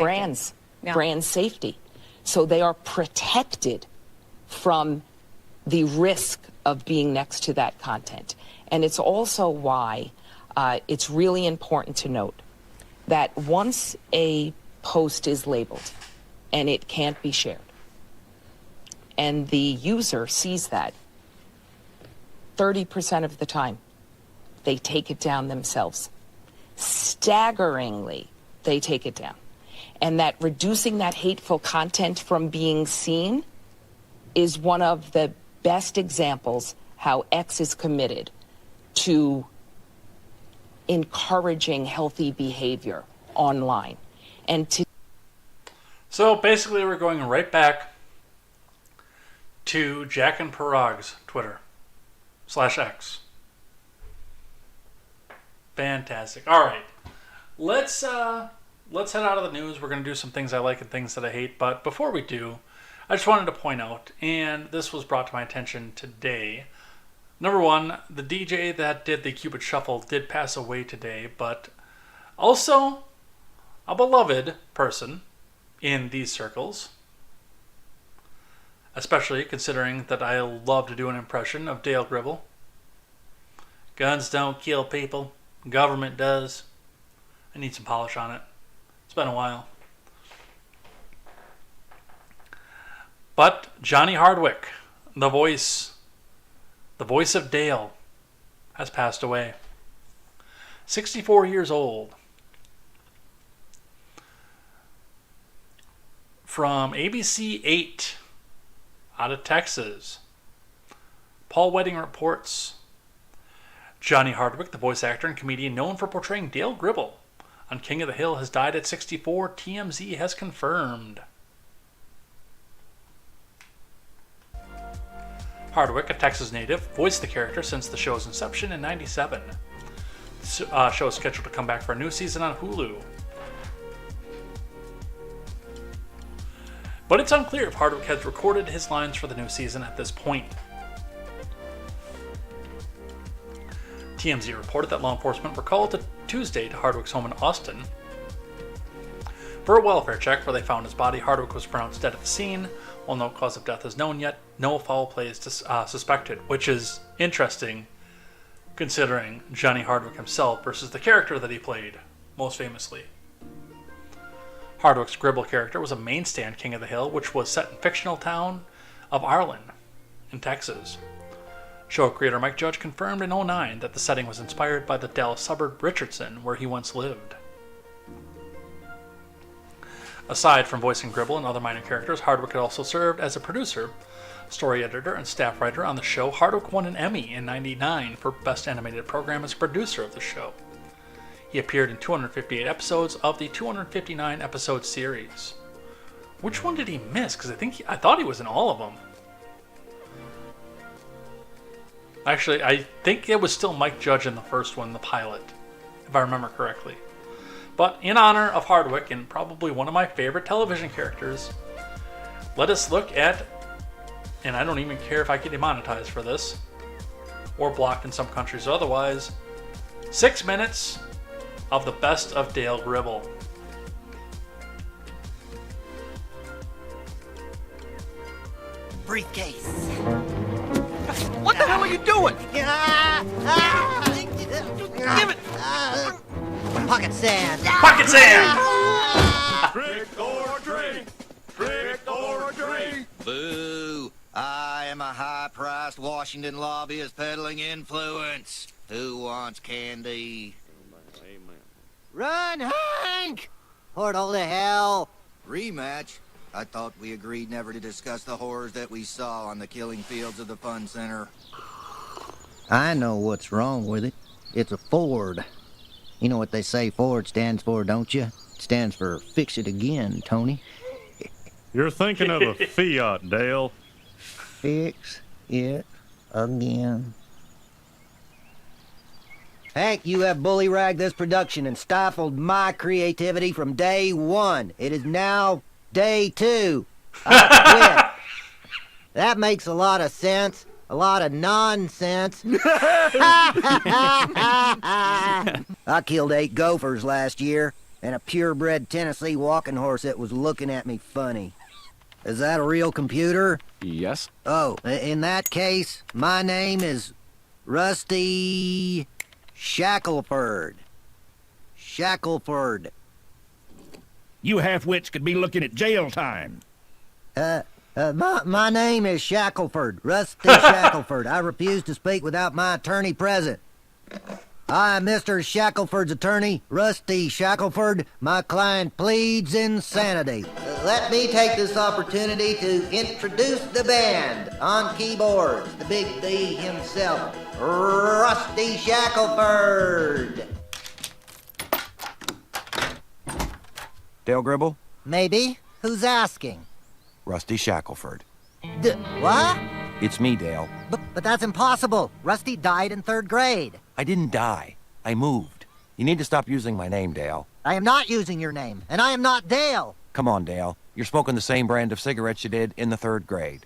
safety. So they are protected from the risk of being next to that content. And it's also why it's really important to note that once a post is labeled and it can't be shared, and the user sees that, 30% of the time, they take it down themselves. Staggeringly, they take it down. And that reducing that hateful content from being seen is one of the best examples how X is committed to encouraging healthy behavior online. So basically we're going right back to Jack and Parag's Twitter /X. Fantastic. All right, let's head out of the news. We're going to do some things I like and things that I hate. But before we do, I just wanted to point out, and this was brought to my attention today. Number one, the DJ that did the Cupid Shuffle did pass away today, but also a beloved person in these circles, especially considering that I love to do an impression of Dale Gribble. Guns don't kill people. Government does. I need some polish on it. It's been a while. But Johnny Hardwick, the voice of Dale, has passed away. 64 years old. From ABC 8 out of Texas. Paul Wedding reports Johnny Hardwick, the voice actor and comedian known for portraying Dale Gribble on King of the Hill, has died at 64, TMZ has confirmed. Hardwick, a Texas native, voiced the character since the show's inception in '97. The show is scheduled to come back for a new season on Hulu. But it's unclear if Hardwick has recorded his lines for the new season at this point. TMZ reported that law enforcement were called Tuesday to Hardwick's home in Austin for a welfare check where they found his body. Hardwick was pronounced dead at the scene. While no cause of death is known yet, no foul play is suspected, which is interesting considering Johnny Hardwick himself versus the character that he played most famously. Hardwick's Gribble character was a mainstay on King of the Hill, which was set in fictional town of Arlen in Texas. Show creator Mike Judge confirmed in '09 that the setting was inspired by the Dallas suburb Richardson, where he once lived. Aside from voicing Gribble and other minor characters, Hardwick had also served as a producer, story editor, and staff writer on the show. Hardwick won an Emmy in '99 for Best Animated Program as producer of the show. He appeared in 258 episodes of the 259 episode series. Which one did he miss? Because I thought he was in all of them. Actually, I think it was still Mike Judge in the first one, the pilot, if I remember correctly. But in honor of Hardwick, and probably one of my favorite television characters, let us look at, and I don't even care if I get demonetized for this, or blocked in some countries or otherwise, 6 minutes of the best of Dale Gribble. Briefcase. What the hell are you doing? Give it! Pocket sand. Pocket sand! Trick or treat! Trick or treat! Boo! I am a high-priced Washington lobbyist peddling influence. Who wants candy? Run, Hank! Portal to hell! Rematch? I thought we agreed never to discuss the horrors that we saw on the killing fields of the Fun Center. I know what's wrong with it. It's a Ford. You know what they say Ford stands for, don't you? It stands for fix it again, Tony. You're thinking of a Fiat, Dale. Fix it again. Hank, you have bully-ragged this production and stifled my creativity from day one. It is now day 2. I quit. That makes a lot of sense. A lot of nonsense. I killed 8 gophers last year, and a purebred Tennessee walking horse that was looking at me funny. Is that a real computer? Yes. Oh, in that case, my name is Rusty Shackelford. Shackelford. You half-wits could be looking at jail time. My name is Shackelford, Rusty Shackelford. I refuse to speak without my attorney present. I am Mr. Shackelford's attorney, Rusty Shackelford. My client pleads insanity. Let me take this opportunity to introduce the band. On keyboards, the Big D himself, Rusty Shackelford. Dale Gribble? Maybe. Who's asking? Rusty Shackelford. What? It's me, Dale. But that's impossible. Rusty died in 3rd grade. I didn't die. I moved. You need to stop using my name, Dale. I am not using your name, and I am not Dale. Come on, Dale. You're smoking the same brand of cigarettes you did in the 3rd grade.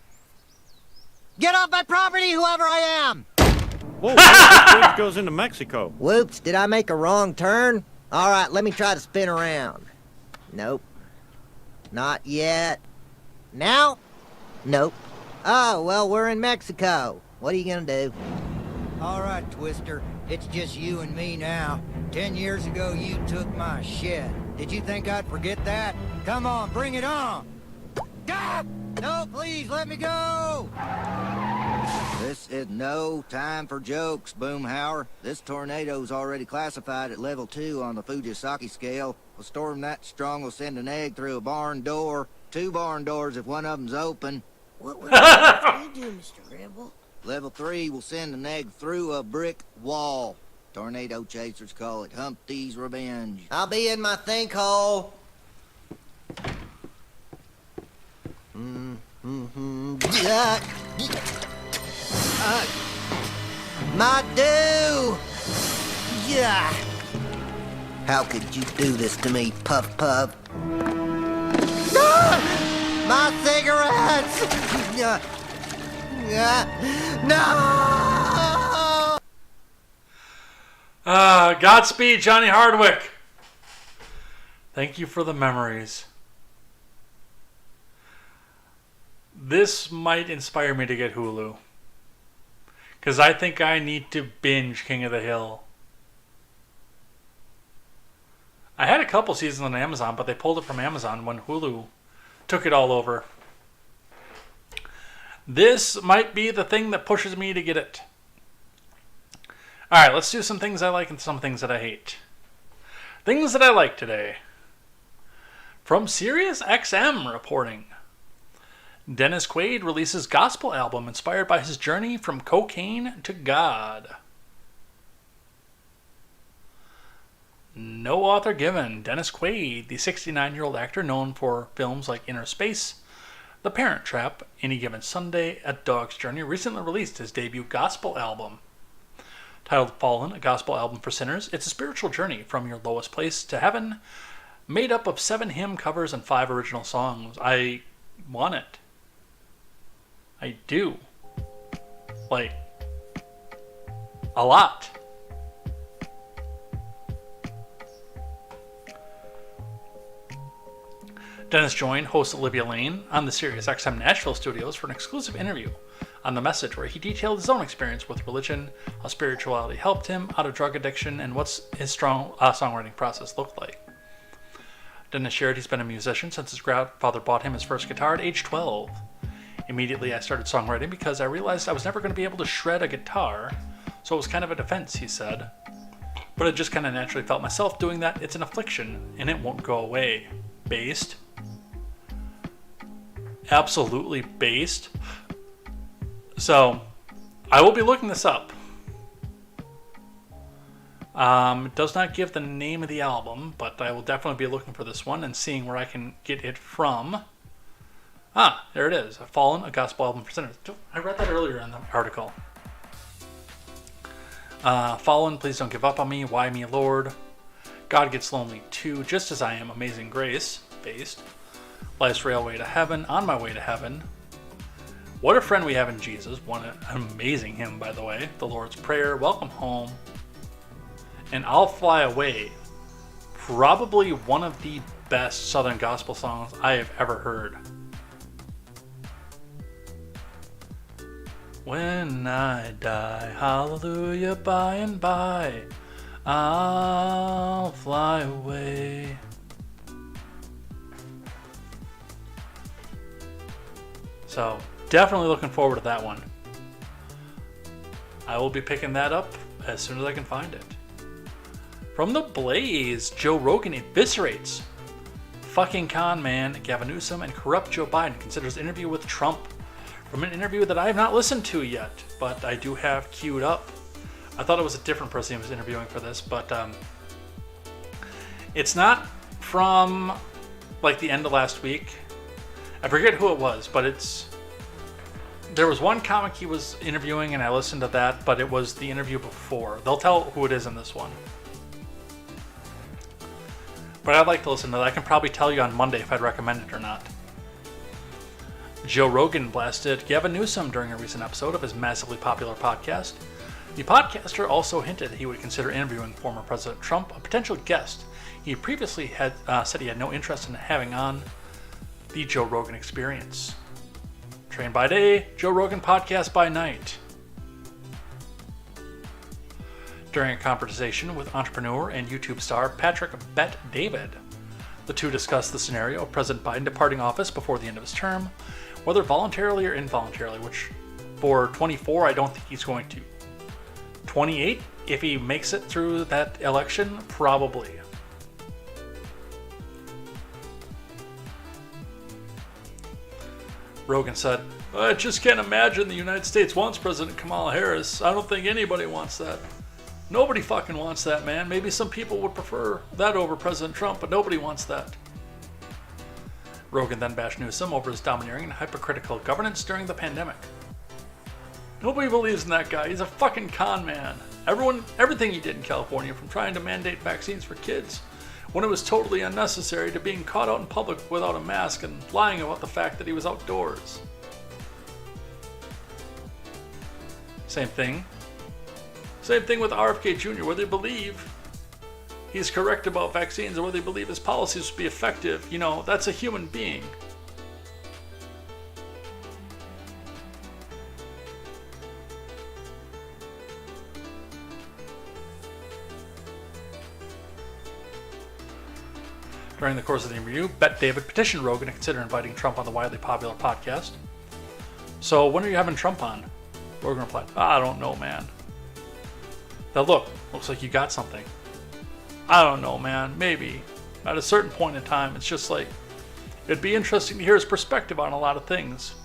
Get off my property, whoever I am! Whoa, this bridge goes into Mexico. Whoops, did I make a wrong turn? All right, let me try to spin around. Nope. Not yet. Now? Nope. Oh, well, we're in Mexico. What are you gonna do? All right, Twister. It's just you and me now. 10 years ago, you took my shed. Did you think I'd forget that? Come on, bring it on! Stop! No, please, let me go! This is no time for jokes, Boomhauer. This tornado's already classified at level 2 on the Fujisaki scale. A storm that strong will send an egg through a barn door. 2 barn doors if one of them's open. What would you do, Mr. Gribble? Level 3 will send an egg through a brick wall. Tornado chasers call it Humpty's Revenge. I'll be in my think hole. My due! Yeah! How could you do this to me, Puff Puff? Ah! My cigarettes! No! Godspeed, Johnny Hardwick. Thank you for the memories. This might inspire me to get Hulu. Because I think I need to binge King of the Hill. I had a couple seasons on Amazon, but they pulled it from Amazon when Hulu took it all over. This might be the thing that pushes me to get it. Alright, let's do some things I like and some things that I hate. Things that I like today. From SiriusXM reporting. Dennis Quaid releases gospel album inspired by his journey from cocaine to God. No author given. Dennis Quaid, the 69-year-old actor known for films like Inner Space, The Parent Trap, Any Given Sunday, A Dog's Journey, recently released his debut gospel album. Titled Fallen, a gospel album for sinners, it's a spiritual journey from your lowest place to heaven, made up of 7 hymn covers and 5 original songs. I want it. I do. Like, a lot. Dennis joined host Olivia Lane on the SiriusXM Nashville studios for an exclusive interview on The Message, where he detailed his own experience with religion, how spirituality helped him out of drug addiction, and what his strong songwriting process looked like. Dennis shared he's been a musician since his grandfather bought him his first guitar at age 12. Immediately I started songwriting because I realized I was never going to be able to shred a guitar, so it was kind of a defense, he said. But I just kind of naturally felt myself doing that. It's an affliction, and it won't go away. Based. Absolutely based. So, I will be looking this up. It does not give the name of the album, but I will definitely be looking for this one and seeing where I can get it from. There it is. Fallen, a gospel album for sinners. I read that earlier in the article. Fallen, Please Don't Give Up on Me, Why Me, Lord. God Gets Lonely Too, Just As I Am, Amazing Grace, based. Life's Railway to Heaven, On My Way to Heaven. What a Friend We Have in Jesus, one amazing hymn, by the way. The Lord's Prayer, Welcome Home. And I'll Fly Away, probably one of the best Southern gospel songs I have ever heard. When I die, hallelujah, by and by, I'll fly away. So, definitely looking forward to that one. I will be picking that up as soon as I can find it. From The Blaze, Joe Rogan eviscerates fucking con man Gavin Newsom and corrupt Joe Biden, considers interview with Trump. From an interview that I have not listened to yet, but I do have queued up. I thought it was a different person who was interviewing for this, but it's not from like the end of last week. I forget who it was, but there was one comic he was interviewing and I listened to that, but it was the interview before. They'll tell who it is in this one. But I'd like to listen to that. I can probably tell you on Monday if I'd recommend it or not. Joe Rogan blasted Gavin Newsom during a recent episode of his massively popular podcast. The podcaster also hinted he would consider interviewing former President Trump, a potential guest he previously had said he had no interest in having on the Joe Rogan Experience. Train by day, Joe Rogan podcast by night. During a conversation with entrepreneur and YouTube star Patrick Bet David, the two discussed the scenario of President Biden departing office before the end of his term, whether voluntarily or involuntarily, which for 24, I don't think he's going to. 28, if he makes it through that election, probably. Rogan said, I just can't imagine the United States wants President Kamala Harris. I don't think anybody wants that. Nobody fucking wants that, man. Maybe some people would prefer that over President Trump, but nobody wants that. Rogan then bashed Newsom over his domineering and hypocritical governance during the pandemic. Nobody believes in that guy. He's a fucking con man. Everything he did in California, from trying to mandate vaccines for kids when it was totally unnecessary, to being caught out in public without a mask and lying about the fact that he was outdoors. Same thing. Same thing with RFK Jr., whether you believe he's correct about vaccines or whether you believe his policies will be effective. You know, that's a human being. During the course of the interview, Bet David petitioned Rogan to consider inviting Trump on the widely popular podcast. So, when are you having Trump on? Rogan replied, I don't know, man. Now look, looks like you got something. I don't know, man. Maybe. At a certain point in time, it's just like, it'd be interesting to hear his perspective on a lot of things.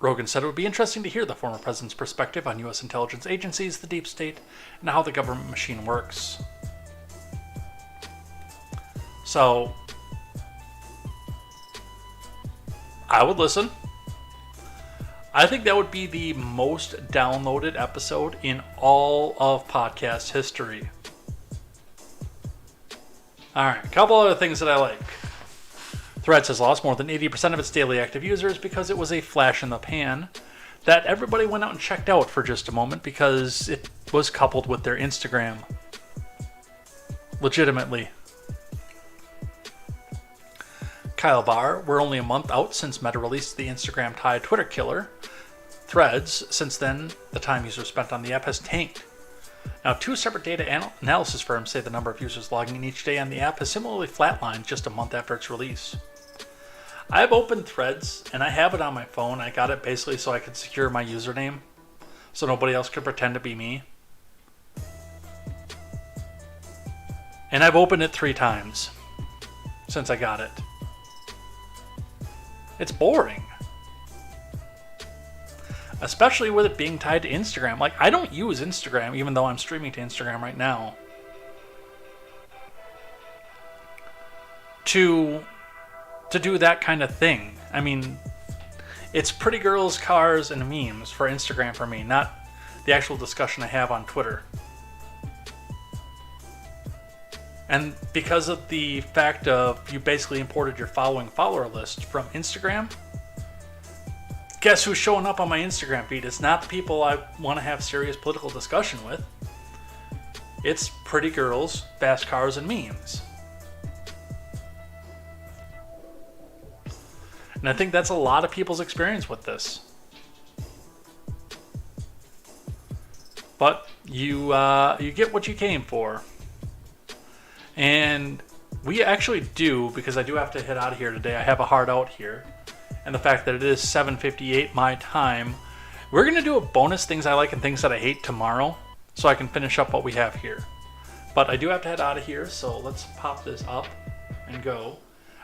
Rogan said it would be interesting to hear the former president's perspective on U.S. intelligence agencies, the deep state, and how the government machine works. So, I would listen. I think that would be the most downloaded episode in all of podcast history. Alright, a couple other things that I like. Threads has lost more than 80% of its daily active users because it was a flash in the pan that everybody went out and checked out for just a moment because it was coupled with their Instagram. Legitimately. Kyle Barr, we're only a month out since Meta released the Instagram-tied Twitter killer, Threads. Since then, the time users spent on the app has tanked. Now, two separate data analysis firms say the number of users logging in each day on the app has similarly flatlined just a month after its release. I've opened Threads, and I have it on my phone. I got it basically so I could secure my username, so nobody else could pretend to be me. And I've opened it 3 times since I got it. It's boring. Especially with it being tied to Instagram. Like, I don't use Instagram, even though I'm streaming to Instagram right now, to do that kind of thing. I mean, it's pretty girls, cars, and memes for Instagram for me, not the actual discussion I have on Twitter. And because of the fact of you basically imported your following follower list from Instagram, guess who's showing up on my Instagram feed? It's not the people I want to have serious political discussion with. It's pretty girls, fast cars, and memes. And I think that's a lot of people's experience with this. But you get what you came for. And we actually do, because I do have to head out of here today. I have a hard out here. And the fact that it is 7:58 my time, we're going to do a bonus things I like and things that I hate tomorrow, so I can finish up what we have here. But I do have to head out of here, so let's pop this up and go.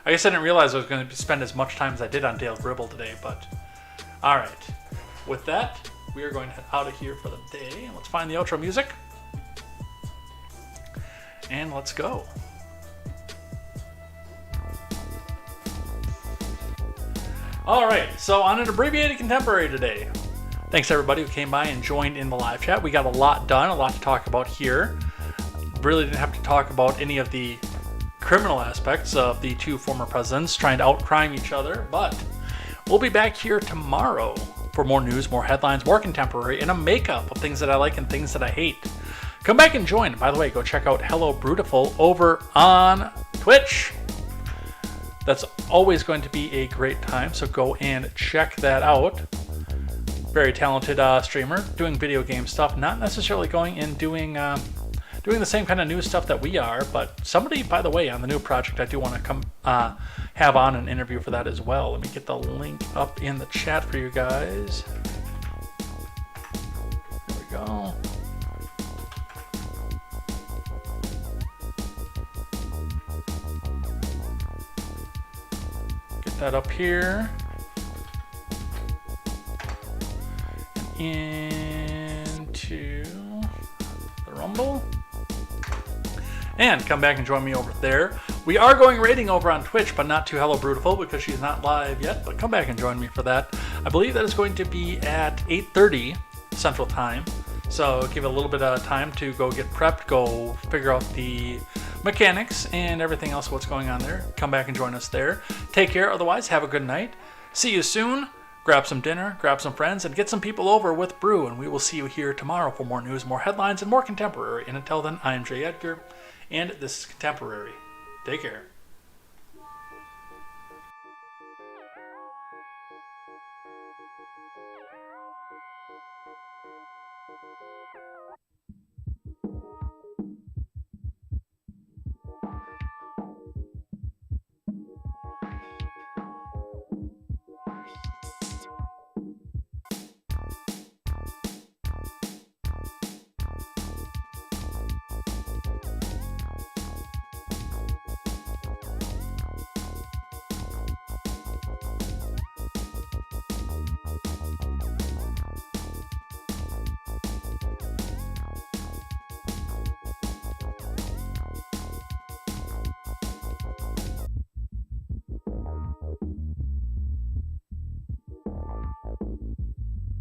I guess I didn't realize I was going to spend as much time as I did on Dale Gribble today, but alright. With that, we are going to head out of here for the day. Let's find the outro music. And let's go. Alright, so on an abbreviated contemporary today. Thanks to everybody who came by and joined in the live chat. We got a lot done, a lot to talk about here. Really didn't have to talk about any of the criminal aspects of the 2 former presidents trying to out-crime each other, but we'll be back here tomorrow for more news, more headlines, more contemporary, and a makeup of things that I like and things that I hate. Come back and join. By the way, go check out Hello Brutiful over on Twitch. That's always going to be a great time, so go and check that out. Very talented streamer, doing video game stuff, not necessarily going and doing the same kind of new stuff that we are, but somebody, by the way, on the new project, I do want to come have on an interview for that as well. Let me get the link up in the chat for you guys. There we go. Get that up here. Into the Rumble. And come back and join me over there. We are going rating over on Twitch, but not to Hello Brutiful because she's not live yet. But come back and join me for that. I believe that is going to be at 8:30 Central Time. So give it a little bit of time to go get prepped, go figure out the mechanics and everything else, what's going on there. Come back and join us there. Take care. Otherwise, have a good night. See you soon. Grab some dinner, grab some friends, and get some people over with brew. And we will see you here tomorrow for more news, more headlines, and more contemporary. And until then, I am Jay Edgar, and this is Contemporary. Take care.